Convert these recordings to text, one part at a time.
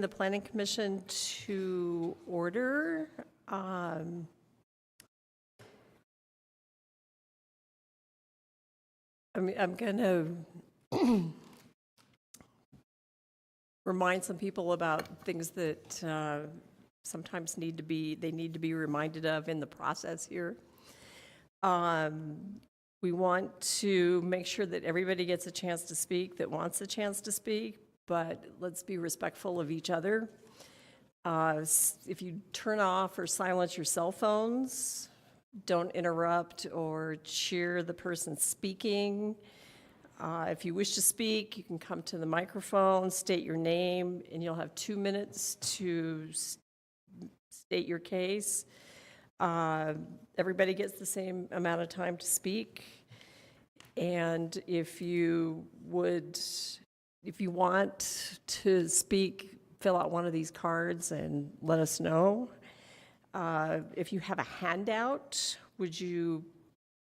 The Planning Commission to order. I'm going to remind some people about things that sometimes need to be reminded of in the process here. We want to make sure that everybody gets a chance to speak that wants a chance to speak, but let's be respectful of each other. If you turn off or silence your cell phones, don't interrupt or cheer the person speaking. If you wish to speak, you can come to the microphone, state your name, and you'll have 2 minutes to state your case. Everybody gets the same amount of time to speak. And if you want to speak, fill out one of these cards and let us know. If you have a handout, would you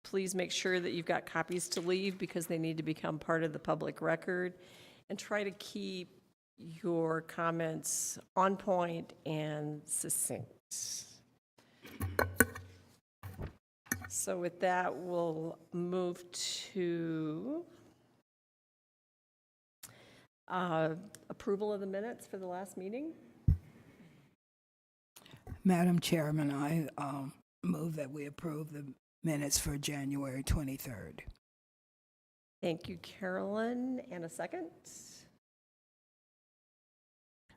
please make sure that you've got copies to leave because they need to become part of the public record, and try to keep your comments on point and succinct. So with that, we'll move to approval of the minutes for the last meeting. Madam Chairman, I move that we approve the minutes for January 23rd. Thank you, Carolyn. And a second?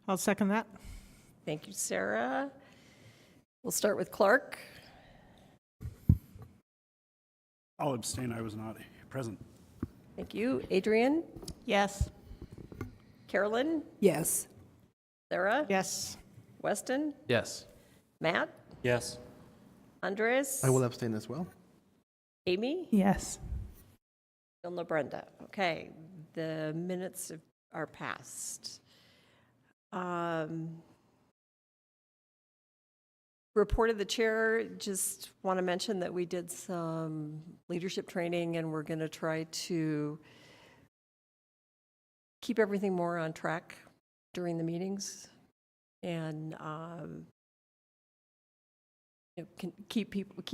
I'll second that. Thank you, Sarah. We'll start with Clark. I'll abstain. I was not present. Thank you. Adrian? Yes. Carolyn? Yes. Sarah? Yes. Weston? Yes. Matt? Yes. Andres? I will abstain as well. Amy? Yes. And Brenda. Okay, the minutes are passed. Report of the chair, just want to mention that we did some leadership training and we're going to try to keep everything more on track during the meetings, and keep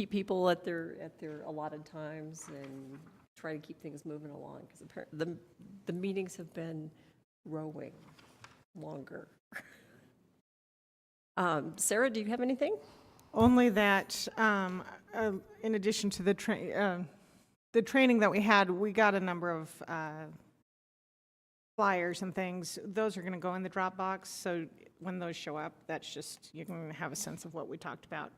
people at their allotted times and try to keep things moving along, because the meetings have been rowing longer. Sarah, do you have anything? Only that in addition to the training that we had, we got a number of flyers and things. Those are going to go in the Dropbox, so when those show up, that's just, you can have a sense of what we talked about.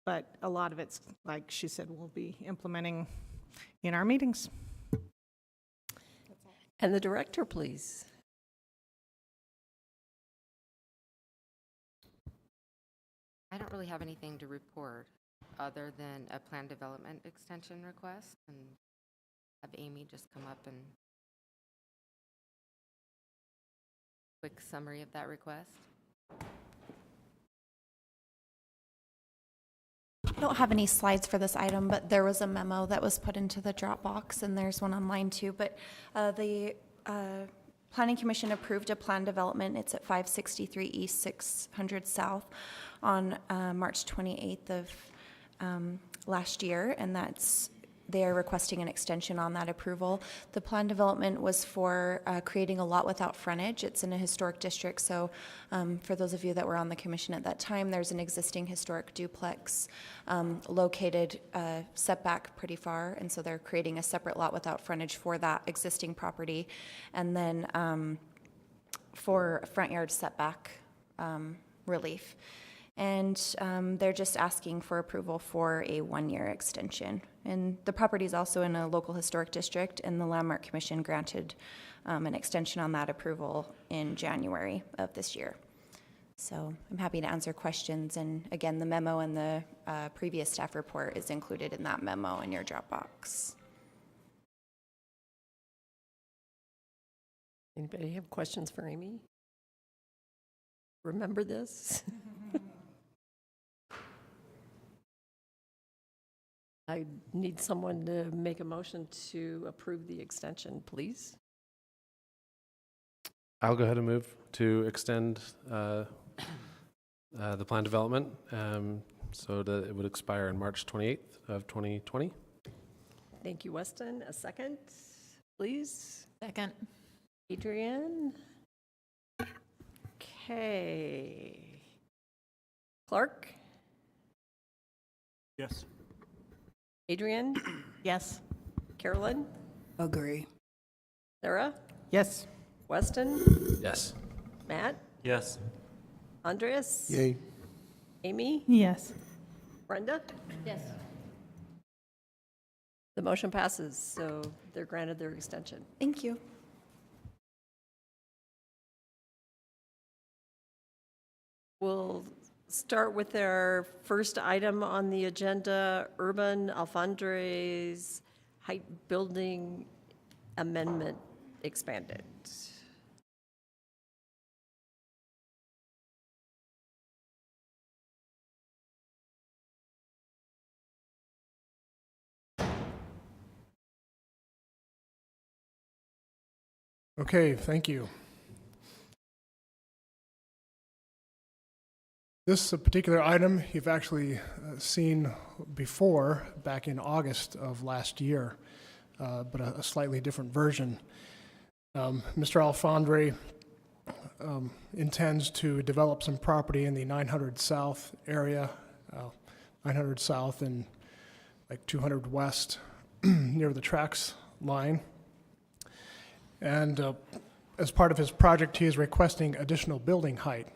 But a lot of it's, like she said, we'll be implementing in our meetings. And the director, please. I don't really have anything to report other than a plan development extension request, and have Amy just come up and quick summary of that request. I don't have any slides for this item, but there was a memo that was put into the Dropbox, and there's one online too. But the Planning Commission approved a plan development. It's at 563 East, 600 South on March 28th of last year, and they're requesting an extension on that approval. The plan development was for creating a lot without frontage. It's in a historic district, so for those of you that were on the commission at that time, there's an existing historic duplex located setback pretty far, and so they're creating a separate lot without frontage for that existing property. And then for front yard setback relief. And they're just asking for approval for a one-year extension. And the property is also in a local historic district, and the Landmark Commission granted an extension on that approval in January of this year. So I'm happy to answer questions, and again, the memo and the previous staff report is included in that memo in your Dropbox. Anybody have questions for Amy? Remember this? I need someone to make a motion to approve the extension, please. I'll go ahead and move to extend the plan development so that it would expire on March 28th of 2020. Thank you, Weston. A second, please. Second. Adrian? Okay. Clark? Yes. Adrian? Yes. Carolyn? Agree. Sarah? Yes. Weston? Yes. Matt? Yes. Andreas? Yay. Amy? Yes. Brenda? Yes. The motion passes, so they're granted their extension. Thank you. We'll start with our first item on the agenda, Urban Alfandre's Height Building Amendment expanded. Okay, thank you. This particular item you've actually seen before back in August of last year, but a slightly different version. Mr. Alfandre intends to develop some property in the 900 South area, 900 South and like 200 West near the tracks line. And as part of his project, he is requesting additional building height.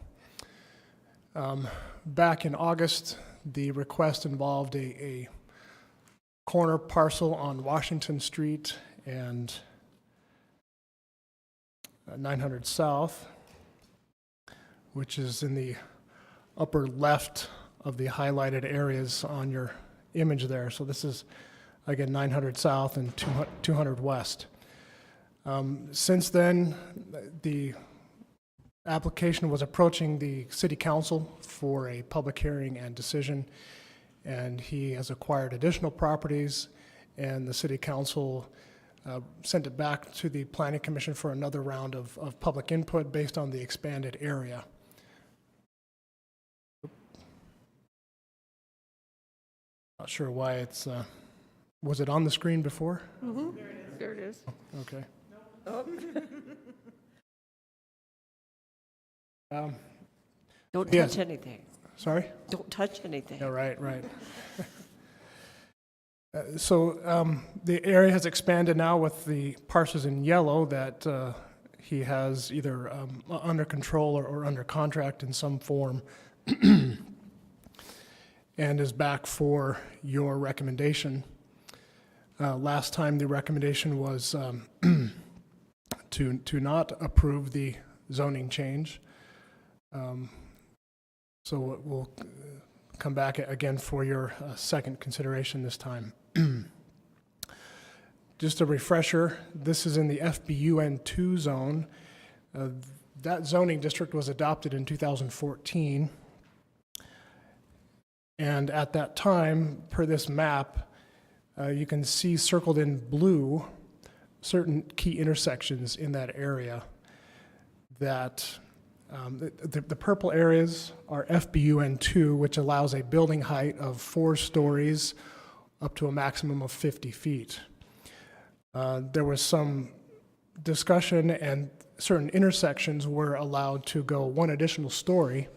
Back in August, the request involved a corner parcel on Washington Street and 900 South, which is in the upper left of the highlighted areas on your image there. So this is, again, 900 South and 200 West. Since then, the application was approaching the City Council for a public hearing and decision, and he has acquired additional properties, and the City Council sent it back to the Planning Commission for another round of public input based on the expanded area. Not sure why it's, was it on the screen before? There it is. Okay. Oh. Don't Yes. touch anything. Sorry? Don't touch anything. Yeah, right. So the area has expanded now with the parcels in yellow that he has either under control or under contract in some form, and is back for your recommendation. Last time the recommendation was to not approve the zoning change. So we'll come back again for your second consideration this time. Just a refresher, this is in the FBUN2 zone. That zoning district was adopted in 2014. And at that time, per this map, you can see circled in blue certain key intersections in that area that the purple areas are FBUN2, which allows a building height of 4 stories up to a maximum of 50 feet. There was some discussion, and certain intersections were allowed to go 1 additional story,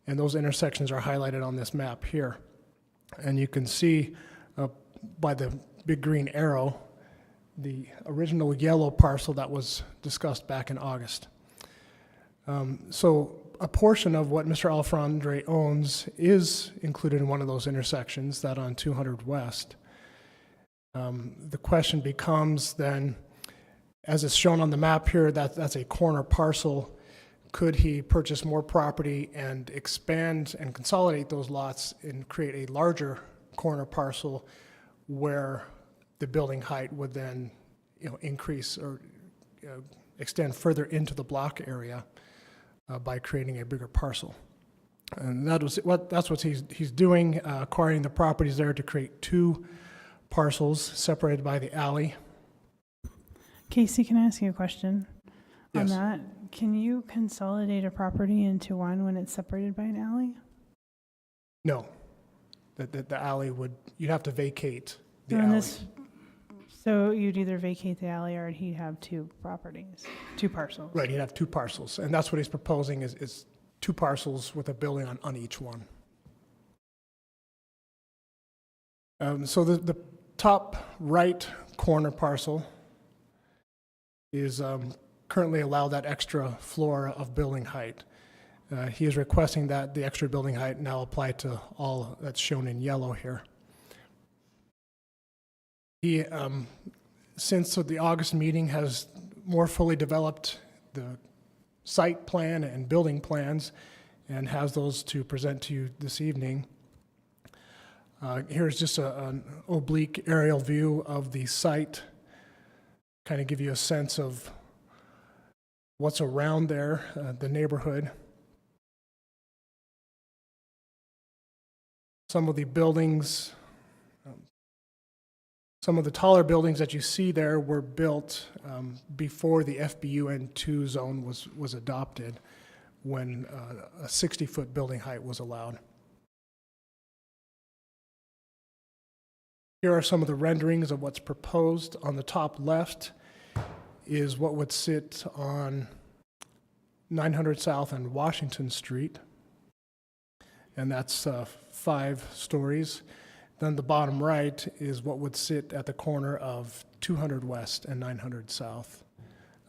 and those intersections are highlighted on this map here. And you can see by the big green arrow the original yellow parcel that was discussed back in August. So a portion of what Mr. Alfondre owns is included in one of those intersections, that on 200 West. The question becomes then, as it's shown on the map here, that's a corner parcel. Could he purchase more property and expand and consolidate those lots and create a larger corner parcel where the building height would then, increase or extend further into the block area by creating a bigger parcel? And that's what he's doing, acquiring the properties there to create 2 parcels separated by the alley. Casey, can I ask you a question on Yes. that? Can you consolidate a property into one when it's separated by an alley? No, the alley you'd have to vacate the So in alley. So you'd either vacate the alley or he'd have 2 properties, 2 parcels. Right, he'd have 2 parcels, and that's what he's proposing is 2 parcels with a building on each one. So the top right corner parcel is currently allowed that extra floor of building height. He is requesting that the extra building height now apply to all that's shown in yellow here. He, since the August meeting, has more fully developed the site plan and building plans and has those to present to you this evening. Here's just an oblique aerial view of the site, kind of give you a sense of what's around there, the neighborhood. Some of the buildings, some of the taller buildings that you see there were built before the FBUN2 zone was adopted, when a 60-foot building height was allowed. Here are some of the renderings of what's proposed. On the top left is what would sit on 900 South and Washington Street, and that's 5 stories. Then the bottom right is what would sit at the corner of 200 West and 900 South.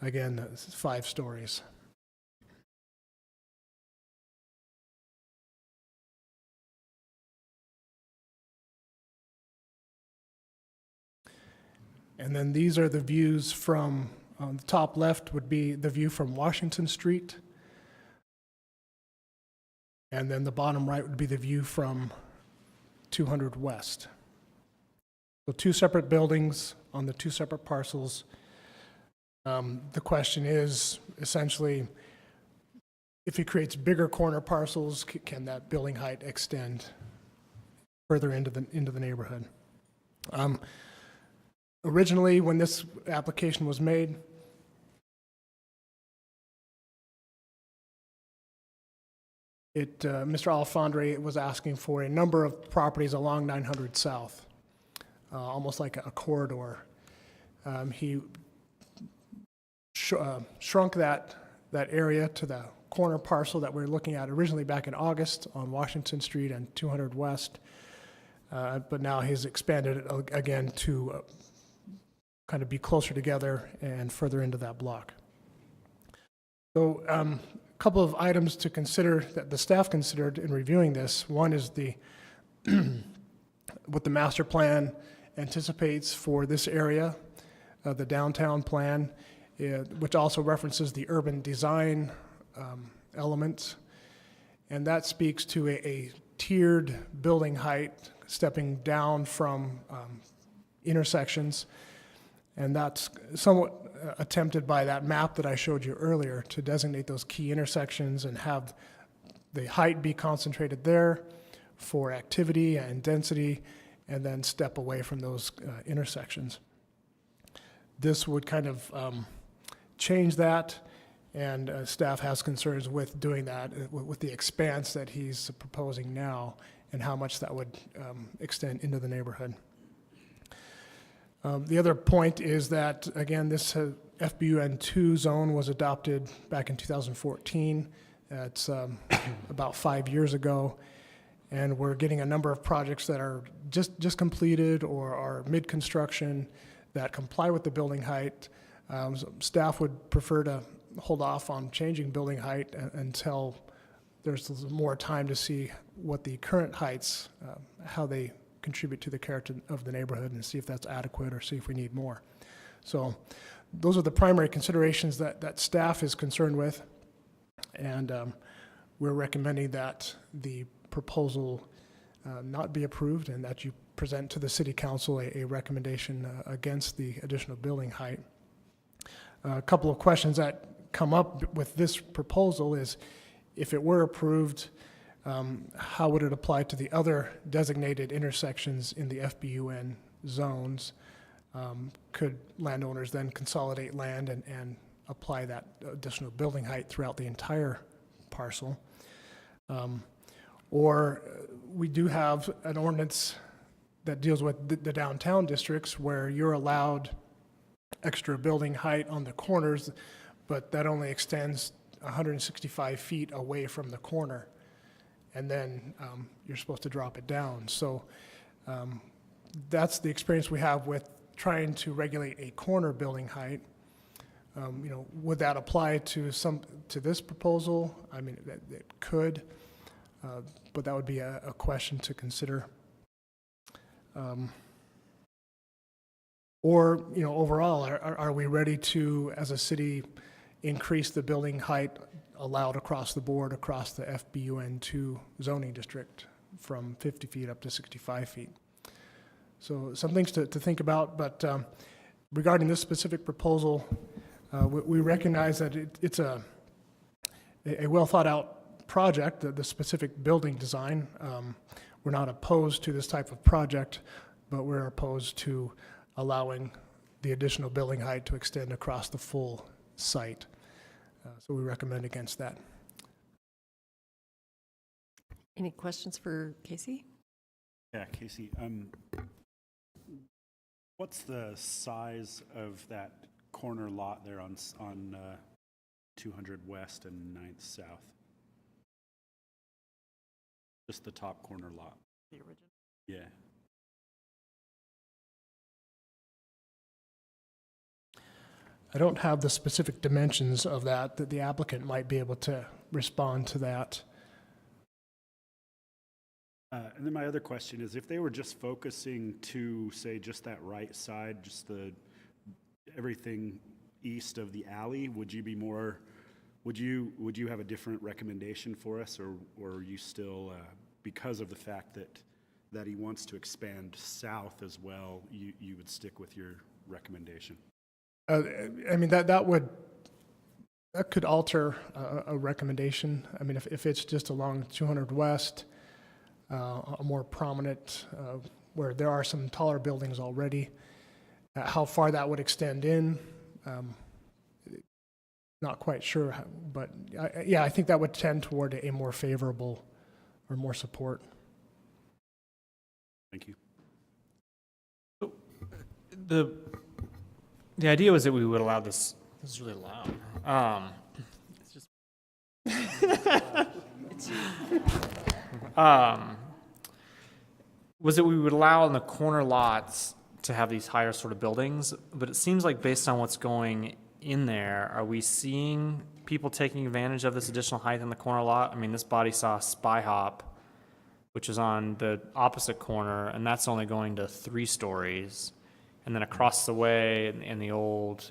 Again, that's 5 stories. And then these are the views from, on the top left would be the view from Washington Street. And then the bottom right would be the view from 200 West. So 2 separate buildings on the 2 separate parcels. The question is essentially, if he creates bigger corner parcels, can that building height extend further into the neighborhood? Originally, when this application was made, Mr. Alfondre was asking for a number of properties along 900 South, almost like a corridor. He shrunk that area to the corner parcel that we were looking at originally back in August on Washington Street and 200 West, but now he's expanded it again to kind of be closer together and further into that block. So a couple of items to consider that the staff considered in reviewing this. One is what the master plan anticipates for this area, the downtown plan, which also references the urban design elements. And that speaks to a tiered building height stepping down from intersections. And that's somewhat attempted by that map that I showed you earlier to designate those key intersections and have the height be concentrated there for activity and density, and then step away from those intersections. This would kind of change that, and staff has concerns with doing that, with the expanse that he's proposing now and how much that would extend into the neighborhood. The other point is that, again, this FBUN2 zone was adopted back in 2014. That's about 5 years ago. And we're getting a number of projects that are just completed or are mid-construction that comply with the building height. So staff would prefer to hold off on changing building height until there's more time to see what the current heights, how they contribute to the character of the neighborhood, and see if that's adequate or see if we need more. So those are the primary considerations that staff is concerned with. And we're recommending that the proposal not be approved and that you present to the city council a recommendation against the additional building height. A couple of questions that come up with this proposal is, if it were approved, how would it apply to the other designated intersections in the FBUN zones? Could landowners then consolidate land and apply that additional building height throughout the entire parcel? Or we do have an ordinance that deals with the downtown districts where you're allowed extra building height on the corners, but that only extends 165 feet away from the corner. And then you're supposed to drop it down. So that's the experience we have with trying to regulate a corner building height. Would that apply to this proposal? I mean, it could, but that would be a question to consider. Or, overall, are we ready to, as a city, increase the building height allowed across the board, across the FBUN2 zoning district from 50 feet up to 65 feet? So some things to think about, but regarding this specific proposal, we recognize that it's a well thought out project, the specific building design. We're not opposed to this type of project, but we're opposed to allowing the additional building height to extend across the full site. So we recommend against that. Any questions for Casey? Yeah, Casey, what's the size of that corner lot there on 200 West and 9th South? Just the top corner lot. The original. Yeah. I don't have the specific dimensions of that the applicant might be able to respond to that. And then my other question is, if they were just focusing to, say, just that right side, just everything east of the alley, would you have a different recommendation for us, or are you still, because of the fact that he wants to expand south as well, you would stick with your recommendation? I mean, that could alter a recommendation. I mean, if it's just along 200 West, a more prominent, where there are some taller buildings already, how far that would extend in, not quite sure, but I think that would tend toward a more favorable or more support. Thank you. The idea was that we would allow this. This is really loud. It's just. Was that we would allow in the corner lots to have these higher sort of buildings, but it seems like based on what's going in there, are we seeing people taking advantage of this additional height in the corner lot? I mean, this body saw Spy Hop, which is on the opposite corner, and that's only going to 3 stories. And then across the way in the old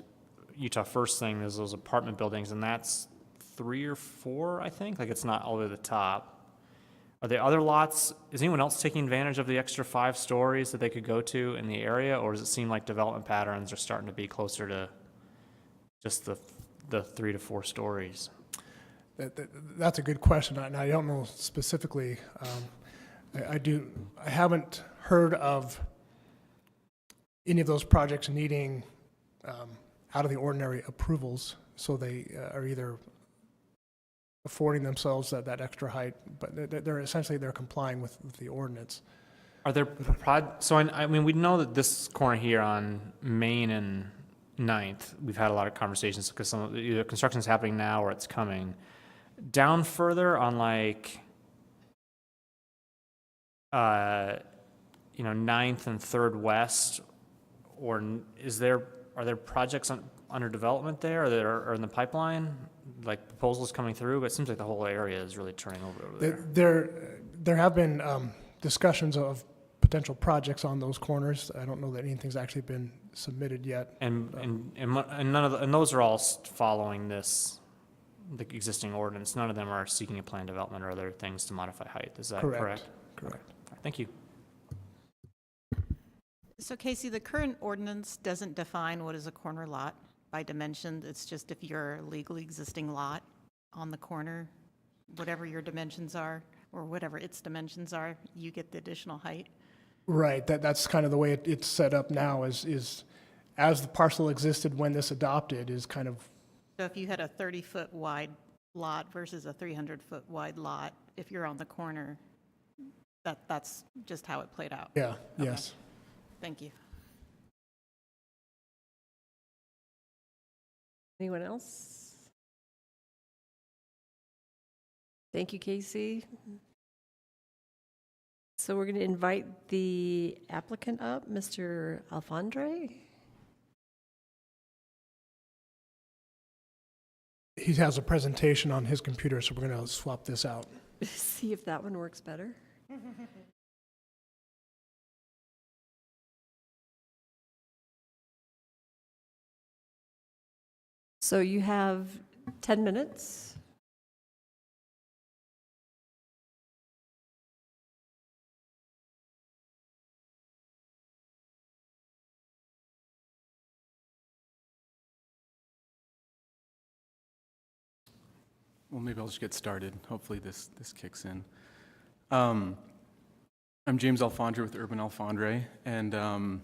Utah First thing, there's those apartment buildings, and that's 3 or 4, I think. Like, it's not all the way to the top. Are there other lots? Is anyone else taking advantage of the extra 5 stories that they could go to in the area, or does it seem like development patterns are starting to be closer to just the 3 to 4 stories? That's a good question, and I don't know specifically. I haven't heard of any of those projects needing out of the ordinary approvals, so they are either affording themselves that extra height, but they're complying with the ordinance. Are there so I mean, we know that this corner here on Main and 9th, we've had a lot of conversations because some of either construction is happening now or it's coming. Down further on 9th and 3rd West, or are there projects under development there, or in the pipeline, like proposals coming through, but it seems like the whole area is really turning over there. There have been discussions of potential projects on those corners. I don't know that anything's actually been submitted yet. And none of and those are all following the existing ordinance. None of them are seeking a plan development or other things to modify height. Is that correct? Correct. Thank you. So Casey, the current ordinance doesn't define what is a corner lot by dimension. It's just if you're a legally existing lot on the corner, whatever your dimensions are, or whatever its dimensions are, you get the additional height. Right, that's kind of the way it's set up now is as the parcel existed when this adopted is kind of, So if you had a 30-foot wide lot versus a 300-foot wide lot, if you're on the corner, that's just how it played out. yeah, Okay. yes. Thank you. Anyone else? Thank you, Casey. So we're going to invite the applicant up, Mr. Alfandre. He has a presentation on his computer, so we're going to swap this out. See if that one works better. So you have 10 minutes. Well, maybe I'll just get started. Hopefully this kicks in. I'm James Alfandre with Urban Alfandre, and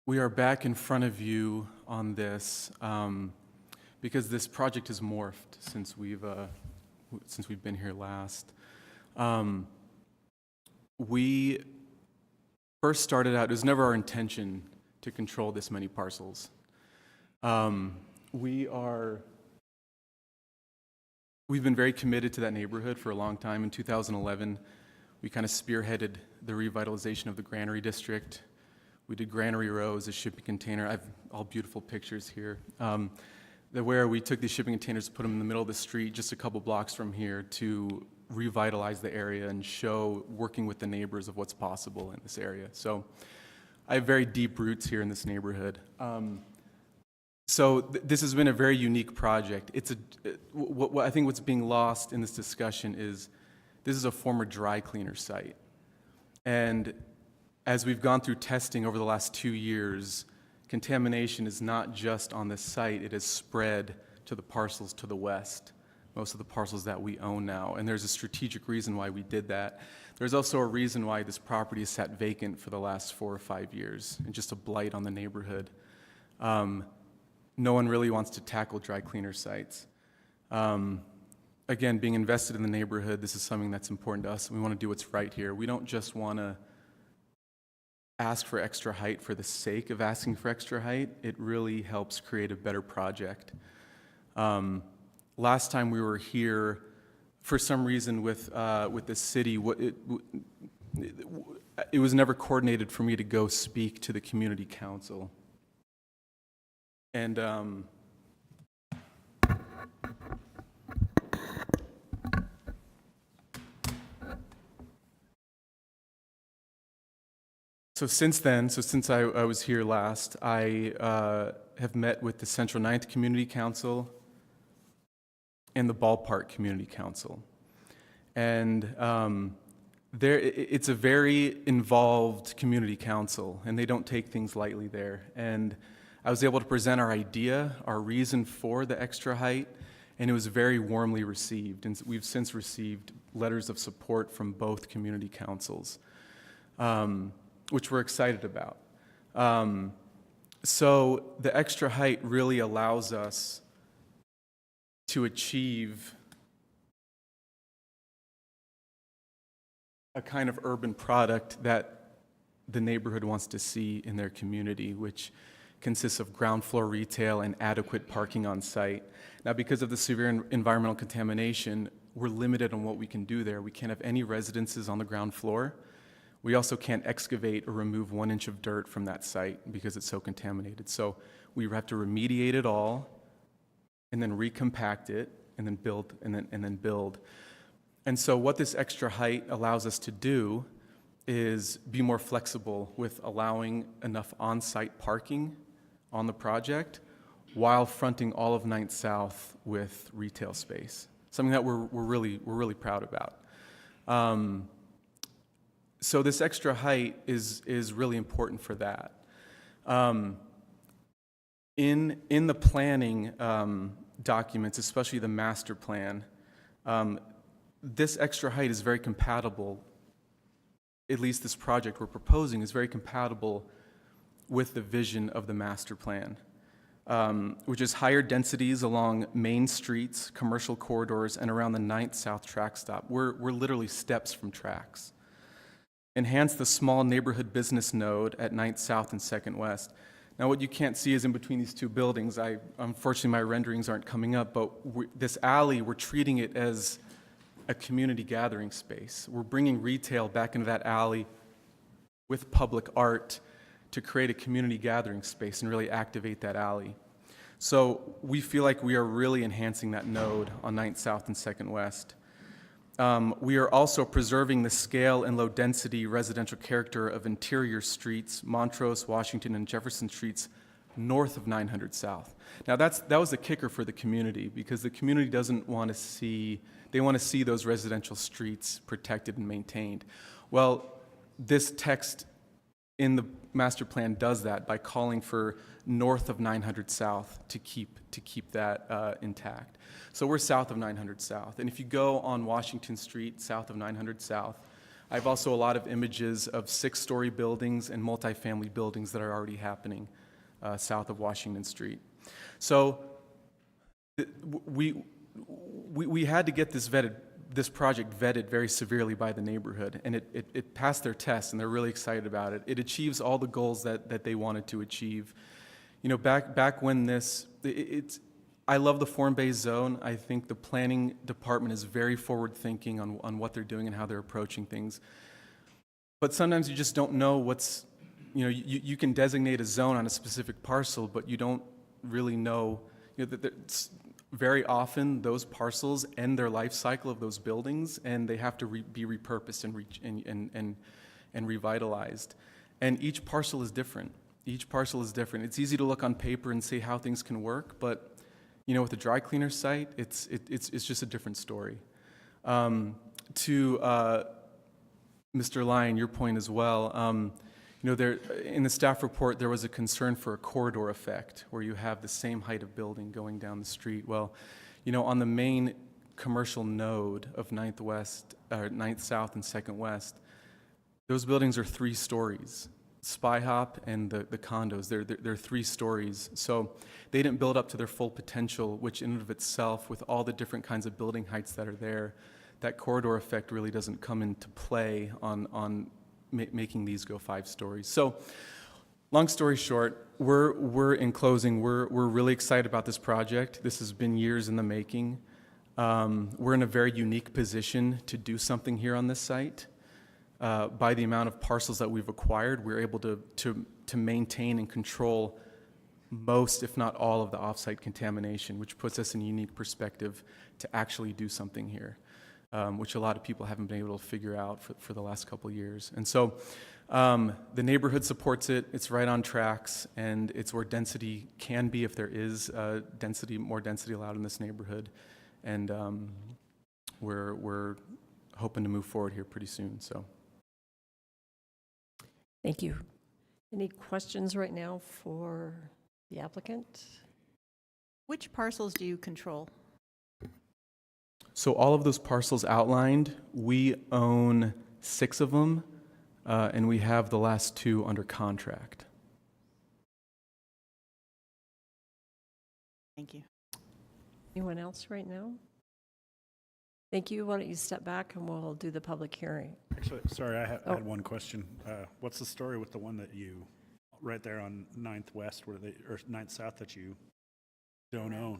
we are back in front of you on this because this project has morphed since we've been here last. We first started out, it was never our intention to control this many parcels. We've been very committed to that neighborhood for a long time. In 2011, we kind of spearheaded the revitalization of the Granary District. We did Granary Row as a shipping container. I have all beautiful pictures here. Where we took these shipping containers, put them in the middle of the street, just a couple blocks from here, to revitalize the area and show, working with the neighbors, of what's possible in this area. So I have very deep roots here in this neighborhood. This has been a very unique project. I think what's being lost in this discussion is this is a former dry cleaner site. And as we've gone through testing over the last 2 years, contamination is not just on this site, it has spread to the parcels to the west, most of the parcels that we own now. And there's a strategic reason why we did that. There's also a reason why this property has sat vacant for the last 4 or 5 years, and just a blight on the neighborhood. No one really wants to tackle dry cleaner sites. Again, being invested in the neighborhood, this is something that's important to us. We want to do what's right here. We don't just want to ask for extra height for the sake of asking for extra height. It really helps create a better project. Last time we were here, for some reason with the city, it was never coordinated for me to go speak to the community council. And since I was here last, I have met with the Central Ninth Community Council and the Ballpark Community Council. And it's a very involved community council, and they don't take things lightly there. And I was able to present our idea, our reason for the extra height, and it was very warmly received. And we've since received letters of support from both community councils, which we're excited about. So the extra height really allows us to achieve a kind of urban product that the neighborhood wants to see in their community, which consists of ground floor retail and adequate parking on site. Now, because of the severe environmental contamination, we're limited on what we can do there. We can't have any residences on the ground floor. We also can't excavate or remove 1 inch of dirt from that site because it's so contaminated. So we have to remediate it all and then recompact it and then build, and then build. And so what this extra height allows us to do is be more flexible with allowing enough on-site parking on the project while fronting all of 9th South with retail space, something that we're really proud about. So this extra height is really important for that. In the planning documents, especially the master plan, this extra height is very compatible, at least this project we're proposing is very compatible with the vision of the master plan, which is higher densities along main streets, commercial corridors, and around the 9th South track stop. We're literally steps from tracks. Enhance the small neighborhood business node at 9th South and 2nd West. Now, what you can't see is in between these two buildings. Unfortunately, my renderings aren't coming up, but this alley, we're treating it as a community gathering space. We're bringing retail back into that alley with public art to create a community gathering space and really activate that alley. So we feel like we are really enhancing that node on 9th South and 2nd West. We are also preserving the scale and low-density residential character of interior streets, Montrose, Washington, and Jefferson Streets north of 900 South. Now that was the kicker for the community, because the community doesn't want to see, they want to see those residential streets protected and maintained. Well, this text in the master plan does that by calling for north of 900 South to keep that intact. So we're south of 900 South. And if you go on Washington Street, south of 900 South, I have also a lot of images of 6-story buildings and multifamily buildings that are already happening south of Washington Street. So we had to get this project vetted very severely by the neighborhood, and it passed their test, and they're really excited about it. It achieves all the goals that they wanted to achieve. You know, back when I love the form-based zone. I think the planning department is very forward-thinking on what they're doing and how they're approaching things. But sometimes you just don't know what's, you can designate a zone on a specific parcel, but you don't really know, that very often those parcels end their life cycle of those buildings, and they have to be repurposed and revitalized. And each parcel is different. Each parcel is different. It's easy to look on paper and see how things can work, but with a dry cleaner site, it's just a different story. To Mr. Lyon, your point as well, there in the staff report there was a concern for a corridor effect where you have the same height of building going down the street. Well, on the main commercial node of 9th South and 2nd West, those buildings are 3 stories. Spy Hop and the condos, they're 3 stories. So they didn't build up to their full potential, which in and of itself, with all the different kinds of building heights that are there, that corridor effect really doesn't come into play on making these go 5 stories. So long story short, we're in closing, we're really excited about this project. This has been years in the making. We're in a very unique position to do something here on this site. By the amount of parcels that we've acquired, we're able to maintain and control most, if not all, of the offsite contamination, which puts us in a unique perspective to actually do something here, which a lot of people haven't been able to figure out for the last couple of years. And so the neighborhood supports it. It's right on tracks, and it's where density can be if there is more density allowed in this neighborhood. And we're hoping to move forward here pretty soon. So. Thank you. Any questions right now for the applicant? Which parcels do you control? So all of those parcels outlined, we own 6 of them, and we have the last 2 under contract. Thank you. Anyone else right now? Thank you. Why don't you step back and we'll do the public hearing. Actually, sorry, I had one question. What's the story with the one that you, right there on 9th West, or 9th South, that you don't own?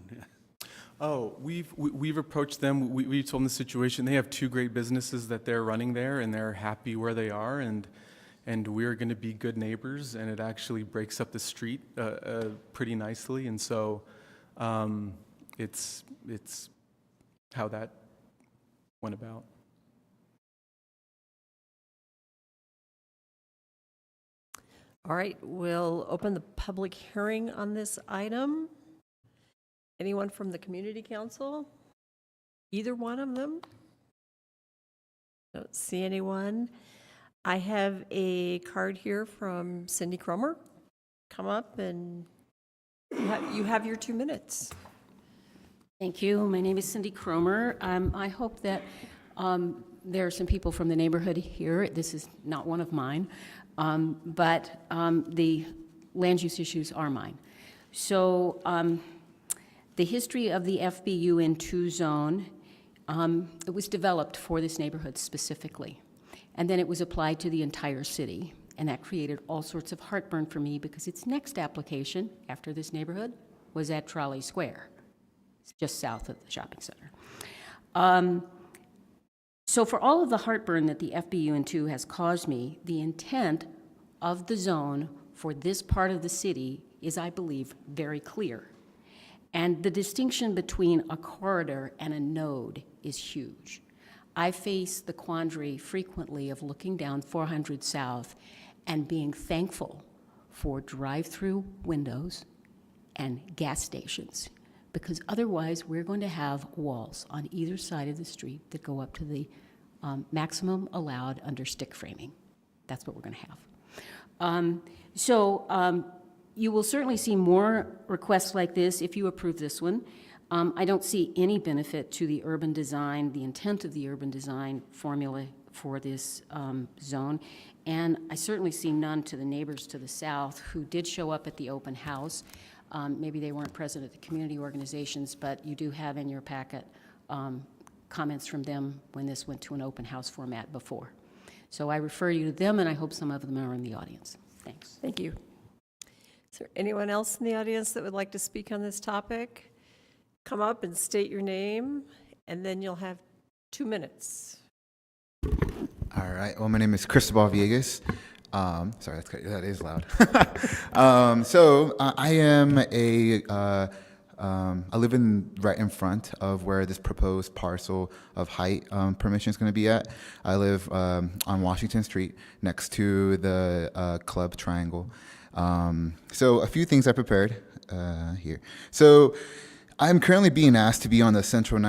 Oh, we've approached them. We told them the situation. They have 2 great businesses that they're running there, and they're happy where they are, and we're going to be good neighbors, and it actually breaks up the street pretty nicely, and so it's how that went about. All right, we'll open the public hearing on this item. Anyone from the community council? Either one of them? Don't see anyone. I have a card here from Cindy Cromer. Come up and you have your 2 minutes. Thank you. My name is Cindy Cromer. I hope that there are some people from the neighborhood here. This is not one of mine, but the land use issues are mine. So the history of the FBUN2 zone, it was developed for this neighborhood specifically, and then it was applied to the entire city, and that created all sorts of heartburn for me because its next application after this neighborhood was at Trolley Square, just south of the shopping center. So for all of the heartburn that the FBUN2 has caused me, the intent of the zone for this part of the city is, I believe, very clear. And the distinction between a corridor and a node is huge. I face the quandary frequently of looking down 400 South and being thankful for drive-through windows and gas stations, because otherwise we're going to have walls on either side of the street that go up to the maximum allowed under stick framing. That's what we're going to have. You will certainly see more requests like this if you approve this one. I don't see any benefit to the urban design, the intent of the urban design formula for this zone, and I certainly see none to the neighbors to the south who did show up at the open house. Maybe they weren't present at the community organizations, but you do have in your packet comments from them when this went to an open house format before. So I refer you to them, and I hope some of them are in the audience. Thanks. Thank you. Is there anyone else in the audience that would like to speak on this topic? Come up and state your name, and then you'll have 2 minutes. All right. Well, my name is Cristobal Villegas. Sorry, that is loud. I am I live right in front of where this proposed parcel of height permission is going to be at. I live on Washington Street next to the Club Triangle. So a few things I prepared here. So I'm currently being asked to be on the Central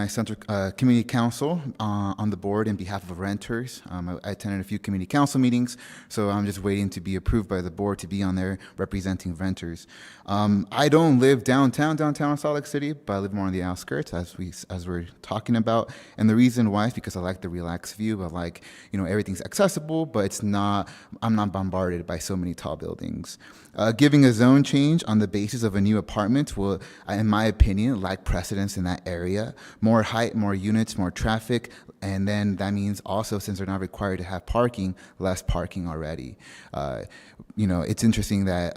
Community Council on the board in behalf of renters. I attended a few community council meetings, so I'm just waiting to be approved by the board to be on there representing renters. I don't live downtown in Salt Lake City, but I live more on the outskirts, as we're talking about. And the reason why is because I like the relaxed view. I like, everything's accessible, but I'm not bombarded by so many tall buildings. Giving a zone change on the basis of a new apartment will, in my opinion, lack precedence in that area. More height, more units, more traffic, and then that means also, since they're not required to have parking, less parking already. It's interesting that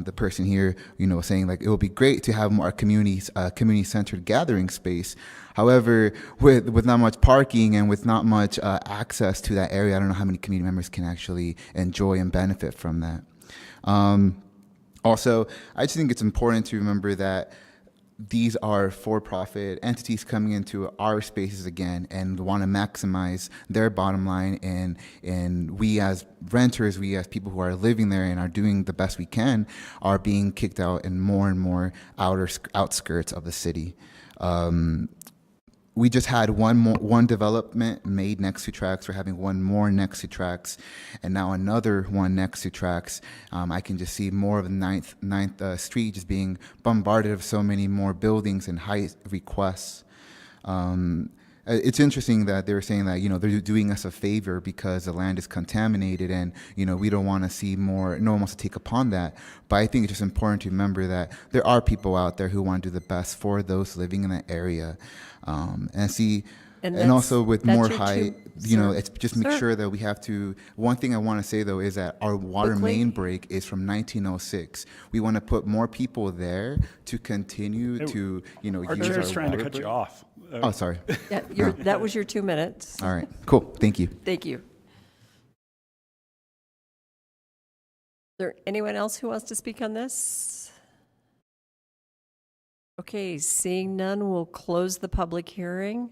the person here, was saying like it would be great to have more community-centered gathering space. However, with not much parking and with not much access to that area, I don't know how many community members can actually enjoy and benefit from that. Also, I just think it's important to remember that these are for-profit entities coming into our spaces again and want to maximize their bottom line, and we as renters, we as people who are living there and are doing the best we can, are being kicked out in more and more outskirts of the city. We just had one development made next to tracks. We're having one more next to tracks, and now another one next to tracks. I can just see more of the 9th Street just being bombarded with so many more buildings and height requests. It's interesting that they were saying that, they're doing us a favor because the land is contaminated and, we don't want to see more, no one wants to take upon that. But I think it's just important to remember that there are people out there who want to do the best for those living in that area. And also with more height, it's just make sure that we have to, one thing I want to say though is that our water main break is from 1906. We want to put more people there to continue to, Our use chair's our trying to water cut you break. off. Oh, sorry. That was your 2 minutes. All right, cool, thank you. Thank you. Is there anyone else who wants to speak on this? Okay, seeing none, we'll close the public hearing.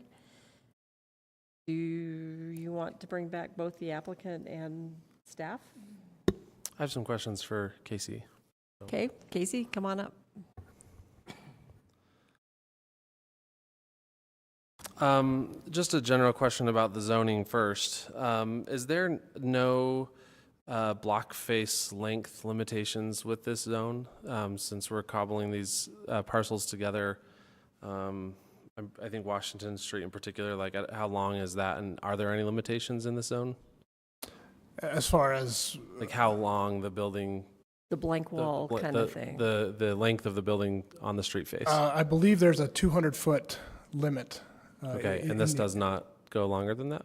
Do you want to bring back both the applicant and staff? I have some questions for Casey. Okay, Casey, come on up. Just a general question about the zoning first. Is there no block face length limitations with this zone? Since we're cobbling these parcels together, I think Washington Street in particular, like how long is that, and are there any limitations in this zone? As far as, Like how long the building, The blank wall kind of thing. the length of the building on the street face? I believe there's a 200-foot limit. Okay, in and this the- does not go longer than that?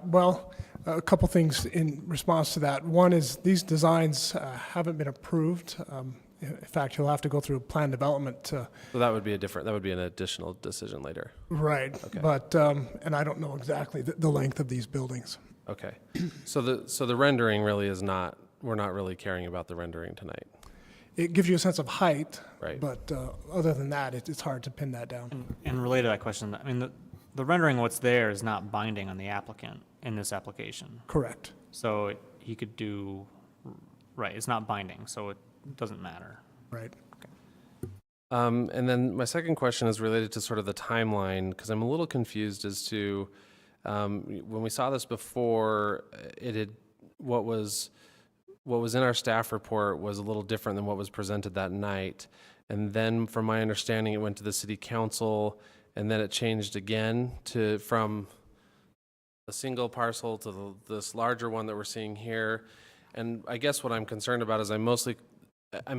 Well, a couple things in response to that. One is these designs haven't been approved. In fact, you'll have to go through plan development to, So that would be an additional decision later. right. Okay. But, and I don't know exactly the length of these buildings. Okay, so the rendering really is not, we're not really caring about the rendering tonight. It gives you a sense of height. Right. But other than that, it's hard to pin that down. And related to that question, I mean, the rendering what's there is not binding on the applicant in this application. Correct. So he could do, right, it's not binding, so it doesn't matter. Right. And then my second question is related to sort of the timeline, because I'm a little confused as to, when we saw this before, what was in our staff report was a little different than what was presented that night. And then from my understanding, it went to the city council, and then it changed again from a single parcel to this larger one that we're seeing here. And I guess what I'm concerned about is I'm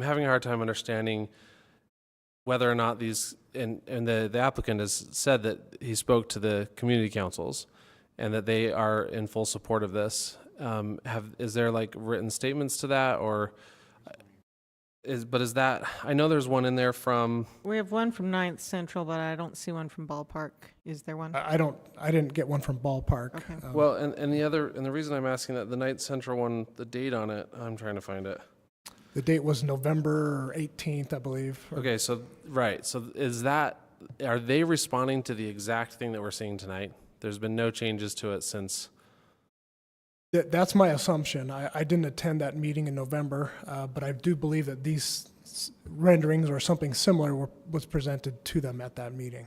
having a hard time understanding whether or not these, and the applicant has said that he spoke to the community councils and that they are in full support of this. Is there like written statements to that, or is that, I know there's one in there from, We have one from Ninth Central, but I don't see one from Ballpark. Is there one? I didn't get one from Ballpark. Okay. well, and the reason I'm asking that, the Night Central one, the date on it, I'm trying to find it. The date was November 18th, I believe. Okay, so, right, so are they responding to the exact thing that we're seeing tonight? There's been no changes to it since, That's my assumption. I didn't attend that meeting in November, but I do believe that these renderings or something similar was presented to them at that meeting.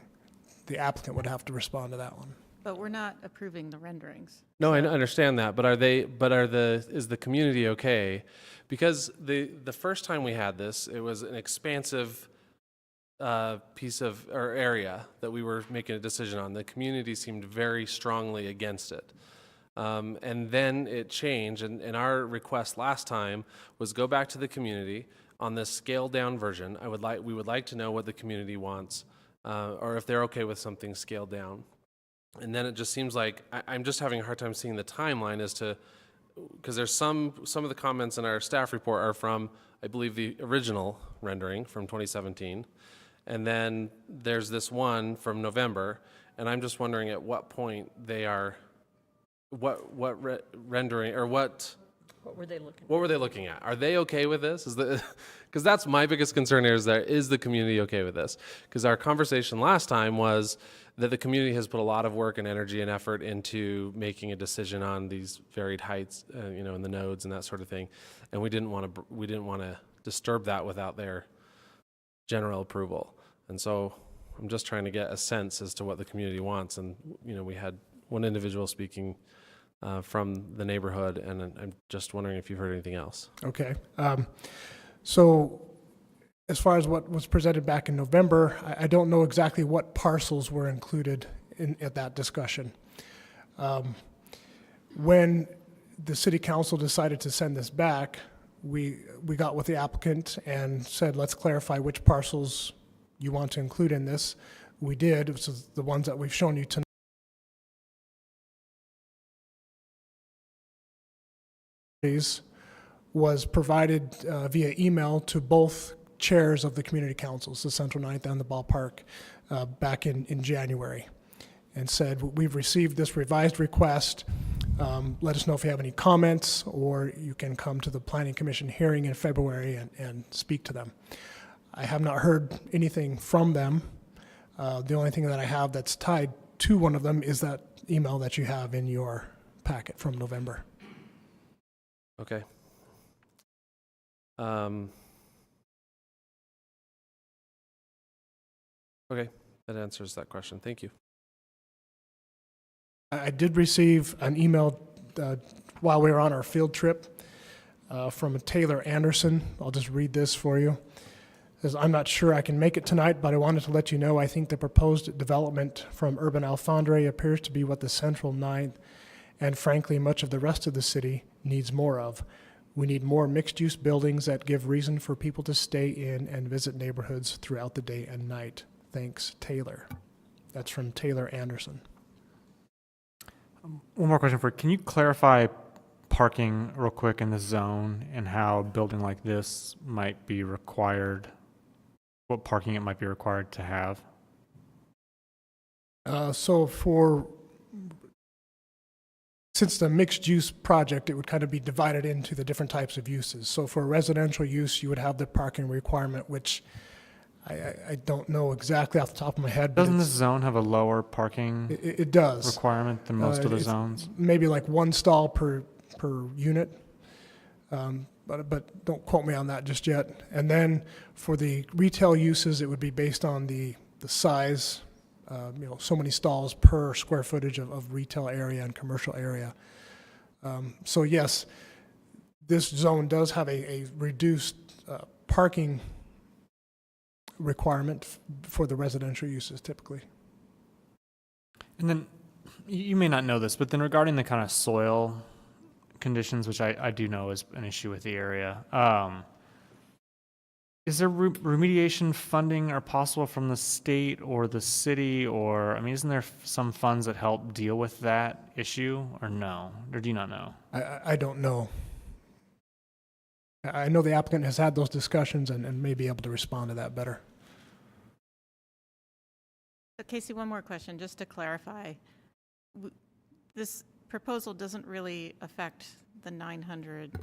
The applicant would have to respond to that one. But we're not approving the renderings. no, I understand that, but is the community okay? Because the first time we had this, it was an expansive piece of, or area that we were making a decision on. The community seemed very strongly against it. And then it changed, and our request last time was go back to the community on this scaled down version. We would like to know what the community wants, or if they're okay with something scaled down. And then it just seems like, I'm just having a hard time seeing the timeline as to, because there's some of the comments in our staff report are from, I believe, the original rendering from 2017. And then there's this one from November, and I'm just wondering at what point they are, rendering, or what What were they looking? were they looking at? Are they okay with this? Because that's my biggest concern here, is the community okay with this? Because our conversation last time was that the community has put a lot of work and energy and effort into making a decision on these varied heights, in the nodes and that sort of thing, and we didn't want to disturb that without their general approval. And so I'm just trying to get a sense as to what the community wants. And we had one individual speaking from the neighborhood, and I'm just wondering if you've heard anything else. Okay. So as far as what was presented back in November, I don't know exactly what parcels were included at that discussion. When the city council decided to send this back, we got with the applicant and said, let's clarify which parcels you want to include in this. We did, which is the ones that we've shown you tonight. Was provided via email to both chairs of the community councils, the Central Ninth and the Ballpark, back in January, and said, we've received this revised request. Let us know if you have any comments, or you can come to the Planning Commission hearing in February and speak to them. I have not heard anything from them. The only thing that I have that's tied to one of them is that email that you have in your packet from November. Okay. Okay, that answers that question. Thank you. I did receive an email while we were on our field trip from Taylor Anderson. I'll just read this for you. It says, I'm not sure I can make it tonight, but I wanted to let you know I think the proposed development from Urban Alfondre appears to be what the Central Ninth and frankly much of the rest of the city needs more of. We need more mixed-use buildings that give reason for people to stay in and visit neighborhoods throughout the day and night. Thanks, Taylor. That's from Taylor Anderson. One more question for you. Can you clarify parking real quick in this zone and how a building like this might be required, what parking it might be required to have? Since the mixed-use project, it would kind of be divided into the different types of uses. So for residential use, you would have the parking requirement, which I don't know exactly off the top of my head. But Doesn't this zone have a lower parking it does. requirement than most of the It's zones? Maybe like one stall per unit, but don't quote me on that just yet. And then for the retail uses, it would be based on the size, so many stalls per square footage of retail area and commercial area. So yes, this zone does have a reduced parking requirement for the residential uses typically. And then, you may not know this, but then regarding the kind of soil conditions, which I do know is an issue with the area, is there remediation funding or possible from the state or the city, or, I mean, isn't there some funds that help deal with that issue, or no? Or do you not know? I don't know. I know the applicant has had those discussions and may be able to respond to that better. So Casey, one more question, just to clarify. This proposal doesn't really affect the 900,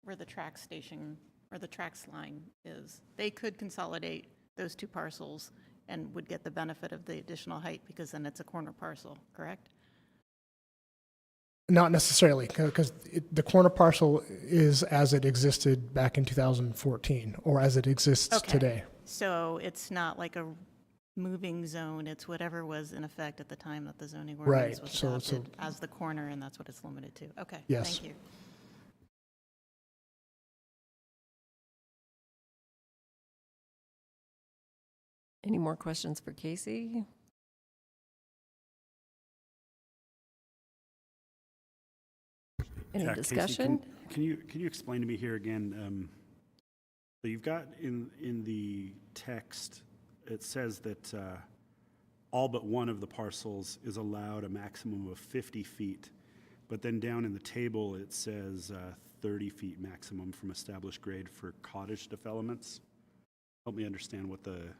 where the track station or the tracks line is. They could consolidate those two parcels and would get the benefit of the additional height because then it's a corner parcel, correct? Not necessarily, because the corner parcel is as it existed back in 2014, or as it exists today. So it's not like a moving zone, it's whatever was in effect at the time that the zoning ordinance was adopted as the corner, and that's what it's limited to. Okay, yes. Thank you. Any more questions for Casey? Any Yeah, Casey, discussion? can you explain to me here again? So you've got in the text, it says that all but one of the parcels is allowed a maximum of 50 feet, but then down in the table it says 30 feet maximum from established grade for cottage developments. Help me understand what the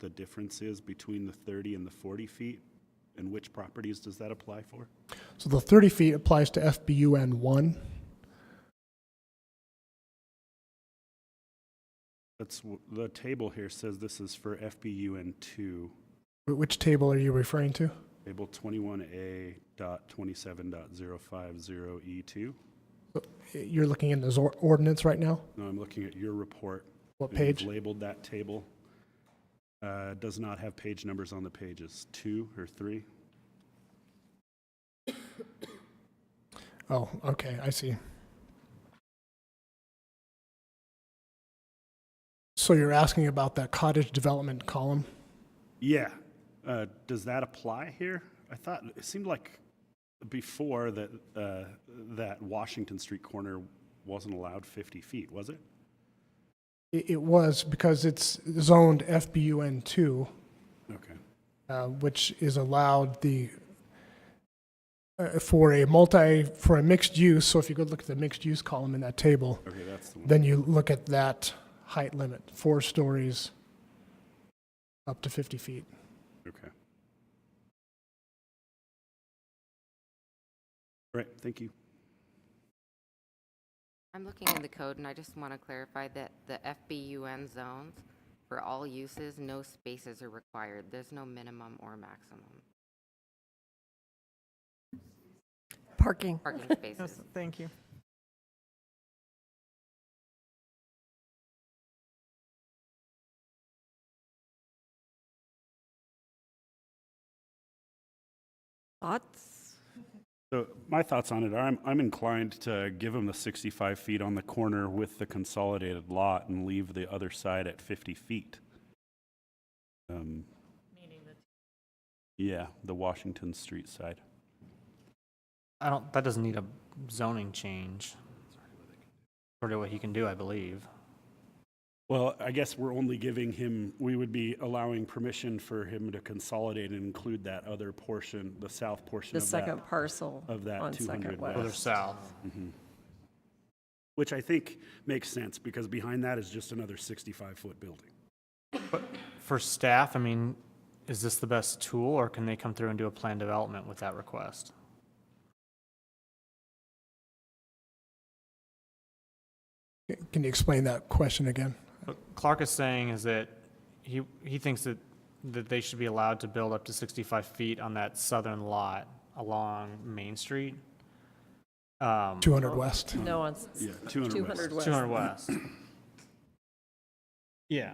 difference is between the 30 and the 40 feet. And which properties does that apply for? So the 30 feet applies to FBUN 1. The table here says this is for FBUN 2. Which table are you referring to? Table 21A.27.050E2. You're looking in the ordinance right now? No, I'm looking at your report. What And page? you've labeled that table. Does not have page numbers on the pages, 2 or 3. Oh, okay, I see. So you're asking about that cottage development column? Yeah. Does that apply here? I thought, it seemed like before that that Washington Street corner wasn't allowed 50 feet, was it? It was, because it's zoned FBUN 2, Okay. which is allowed for a mixed use. So if you go look at the mixed use column in that table, Okay, that's the one. then you look at that height limit, 4 stories up to 50 feet. Okay. All right, thank you. I'm looking in the code, and I just want to clarify that the FBUN zones, for all uses, no spaces are required. There's no minimum or maximum Parking. parking spaces. Thank you. Thoughts? So my thoughts on it are I'm inclined to give him the 65 feet on the corner with the consolidated lot and leave the other side at 50 feet. Yeah, the Washington Street side. That doesn't need a zoning change. Sort of what he can do, I believe. Well, I guess we're only giving him, we would be allowing permission for him to consolidate and include that other portion, the south portion The of that. second parcel of that on 200 Second west. Further West. south. Which I think makes sense because behind that is just another 65-foot building. For staff, I mean, is this the best tool, or can they come through and do a plan development with that request? Can you explain that question again? What Clark is saying is that he thinks that they should be allowed to build up to 65 feet on that southern lot along Main Street. 200 West. No, on Yeah, 200 West. 200 West. Yeah.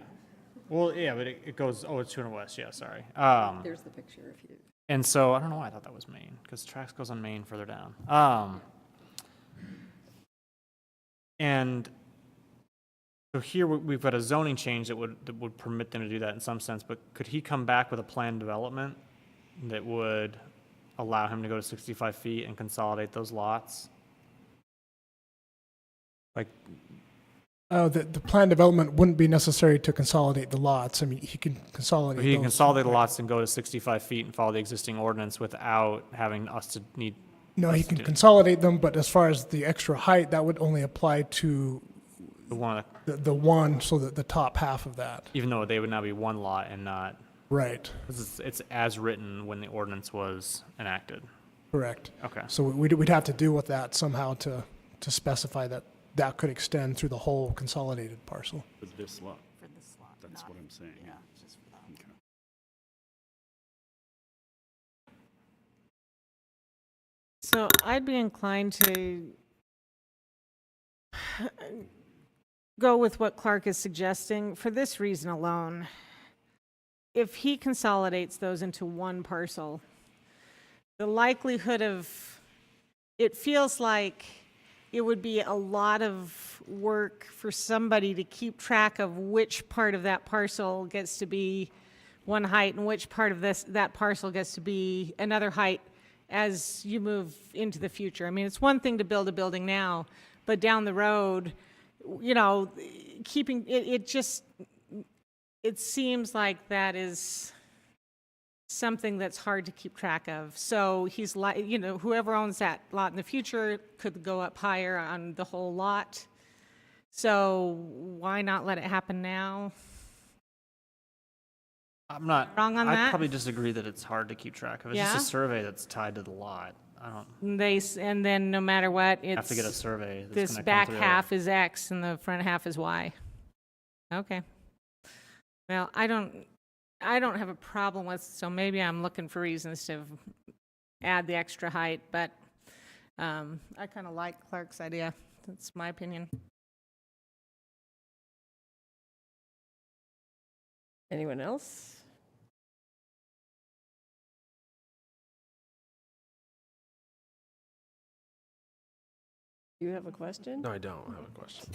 Well, yeah, but it goes, it's 200 West, yeah, sorry. There's the picture if you. And so, I don't know why I thought that was Main, because tracks goes on Main further down. And so here we've got a zoning change that would permit them to do that in some sense, but could he come back with a planned development that would allow him to go to 65 feet and consolidate those lots? Like, The plan development wouldn't be necessary to consolidate the lots. I mean, he can consolidate he can those. consolidate the lots and go to 65 feet and follow the existing ordinance without having us to need. No, he us can to- consolidate them, but as far as the extra height, that would only apply to The one, the one, so that the top half of that. even though they would now be one lot and not, Right, because it's as written when the ordinance was enacted. correct. Okay. So we'd have to deal with that somehow to specify that that could extend through the whole consolidated parcel. With this lot. For this lot. That's what I'm saying. Yeah, just for that. Okay. So I'd be inclined to go with what Clark is suggesting for this reason alone. If he consolidates those into one parcel, the likelihood of, it feels like it would be a lot of work for somebody to keep track of which part of that parcel gets to be one height and which part of that parcel gets to be another height as you move into the future. I mean, it's one thing to build a building now, but down the road, you know, keeping it seems like that is something that's hard to keep track of. So he's like, you know, whoever owns that lot in the future could go up higher on the whole lot. So why not let it happen now? I'm not. Wrong on I'd that? probably disagree that it's hard to keep track of. It's Yeah? just a survey that's tied to the lot. I don't And then no matter what, it's. have to get a survey that's This gonna come back through. half is X and the front half is Y. Okay. Well, I don't have a problem with, so maybe I'm looking for reasons to add the extra height, but I kind of like Clark's idea. That's my opinion. Anyone else? You have a question? No, I don't have a question.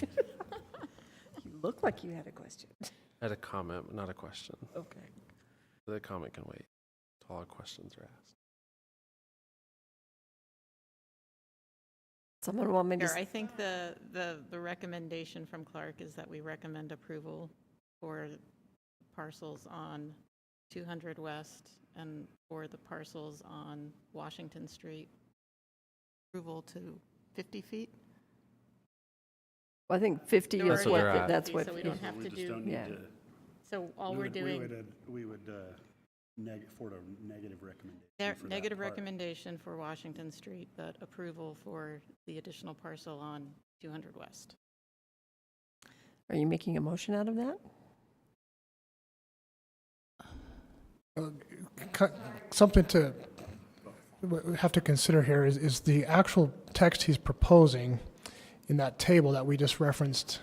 You look like you had a question. I had a comment, but not a question. Okay. The comment can wait until all questions are asked. Someone want me to? Sure, I think the recommendation from Clark is that we recommend approval for parcels on 200 West and for the parcels on Washington Street. Approval to 50 feet? I think 50 They're is already what, at 50, that's what. So we don't have to We just do, don't need yeah. to. so all we're doing, We would forward a negative recommendation for that negative part. recommendation for Washington Street, but approval for the additional parcel on 200 West. Are you making a motion out of that? Something to we have to consider here is the actual text he's proposing in that table that we just referenced.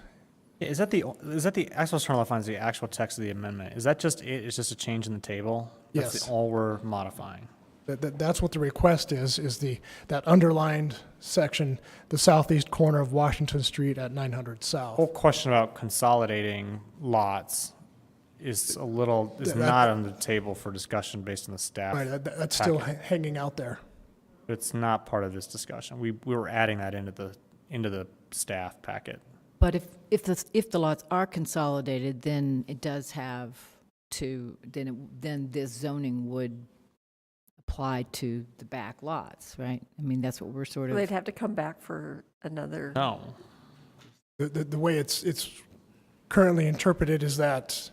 Is that the actual turn left line is the actual text of the amendment? Is that just it? It's just a change in the table? Yes. That's all we're modifying. That's what the request is that underlined section, the southeast corner of Washington Street at 900 South. Whole question about consolidating lots is not on the table for discussion based on the staff. Right, that's still packet. hanging out there. It's not part of this discussion. We were adding that into the staff packet. But if the lots are consolidated, then it does have to, then this zoning would apply to the back lots, right? I mean, that's what we're sort of. They'd have to come back for another. No. The way it's currently interpreted is that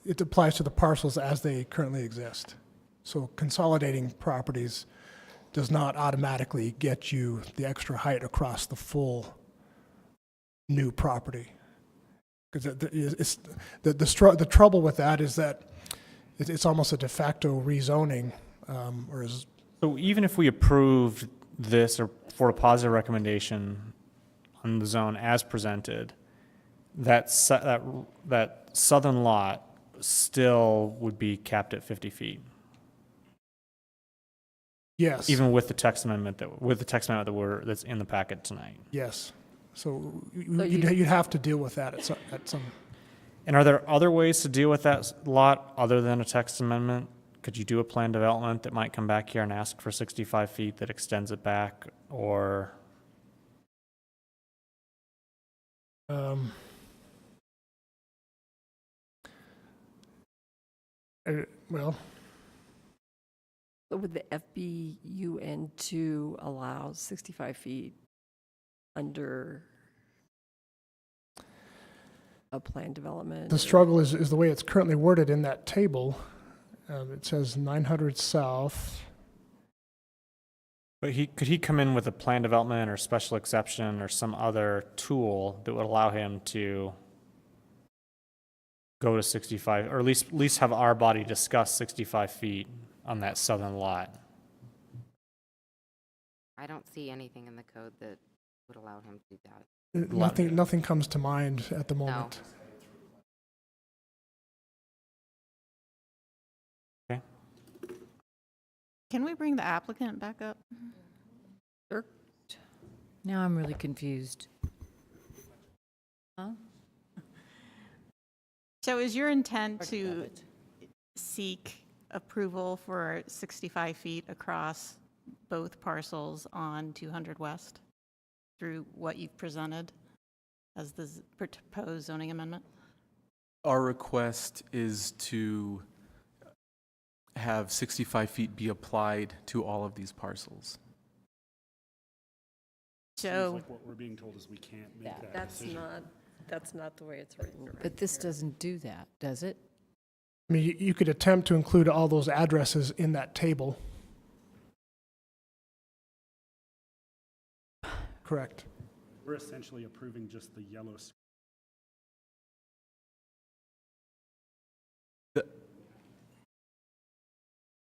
it applies to the parcels as they currently exist. So consolidating properties does not automatically get you the extra height across the full new property. Because the trouble with that is that it's almost a de facto rezoning. So even if we approved this or for a positive recommendation on the zone as presented, that southern lot still would be capped at 50 feet. Yes. Even with the text amendment that's in the packet tonight. Yes. So you'd have to deal with that at some. And are there other ways to deal with that lot other than a text amendment? Could you do a plan development that might come back here and ask for 65 feet that extends it back, or? Well. Would the FBUN2 allow 65 feet under a plan development? The struggle is the way it's currently worded in that table. It says 900 South. But could he come in with a plan development or special exception or some other tool that would allow him to go to 65, or at least have our body discuss 65 feet on that southern lot? I don't see anything in the code that would allow him to do that. Nothing comes to mind at the moment. Okay. Can we bring the applicant back up? Sure. Now I'm really confused. Huh? So is your intent to seek approval for 65 feet across both parcels on 200 West through what you've presented as the proposed zoning amendment? Our request is to have 65 feet be applied to all of these parcels. Seems So like what we're being told is we can't make that decision. That's not the way it's written. Right But this here. doesn't do that, does it? I mean, you could attempt to include all those addresses in that table. Correct. We're essentially approving just the yellow.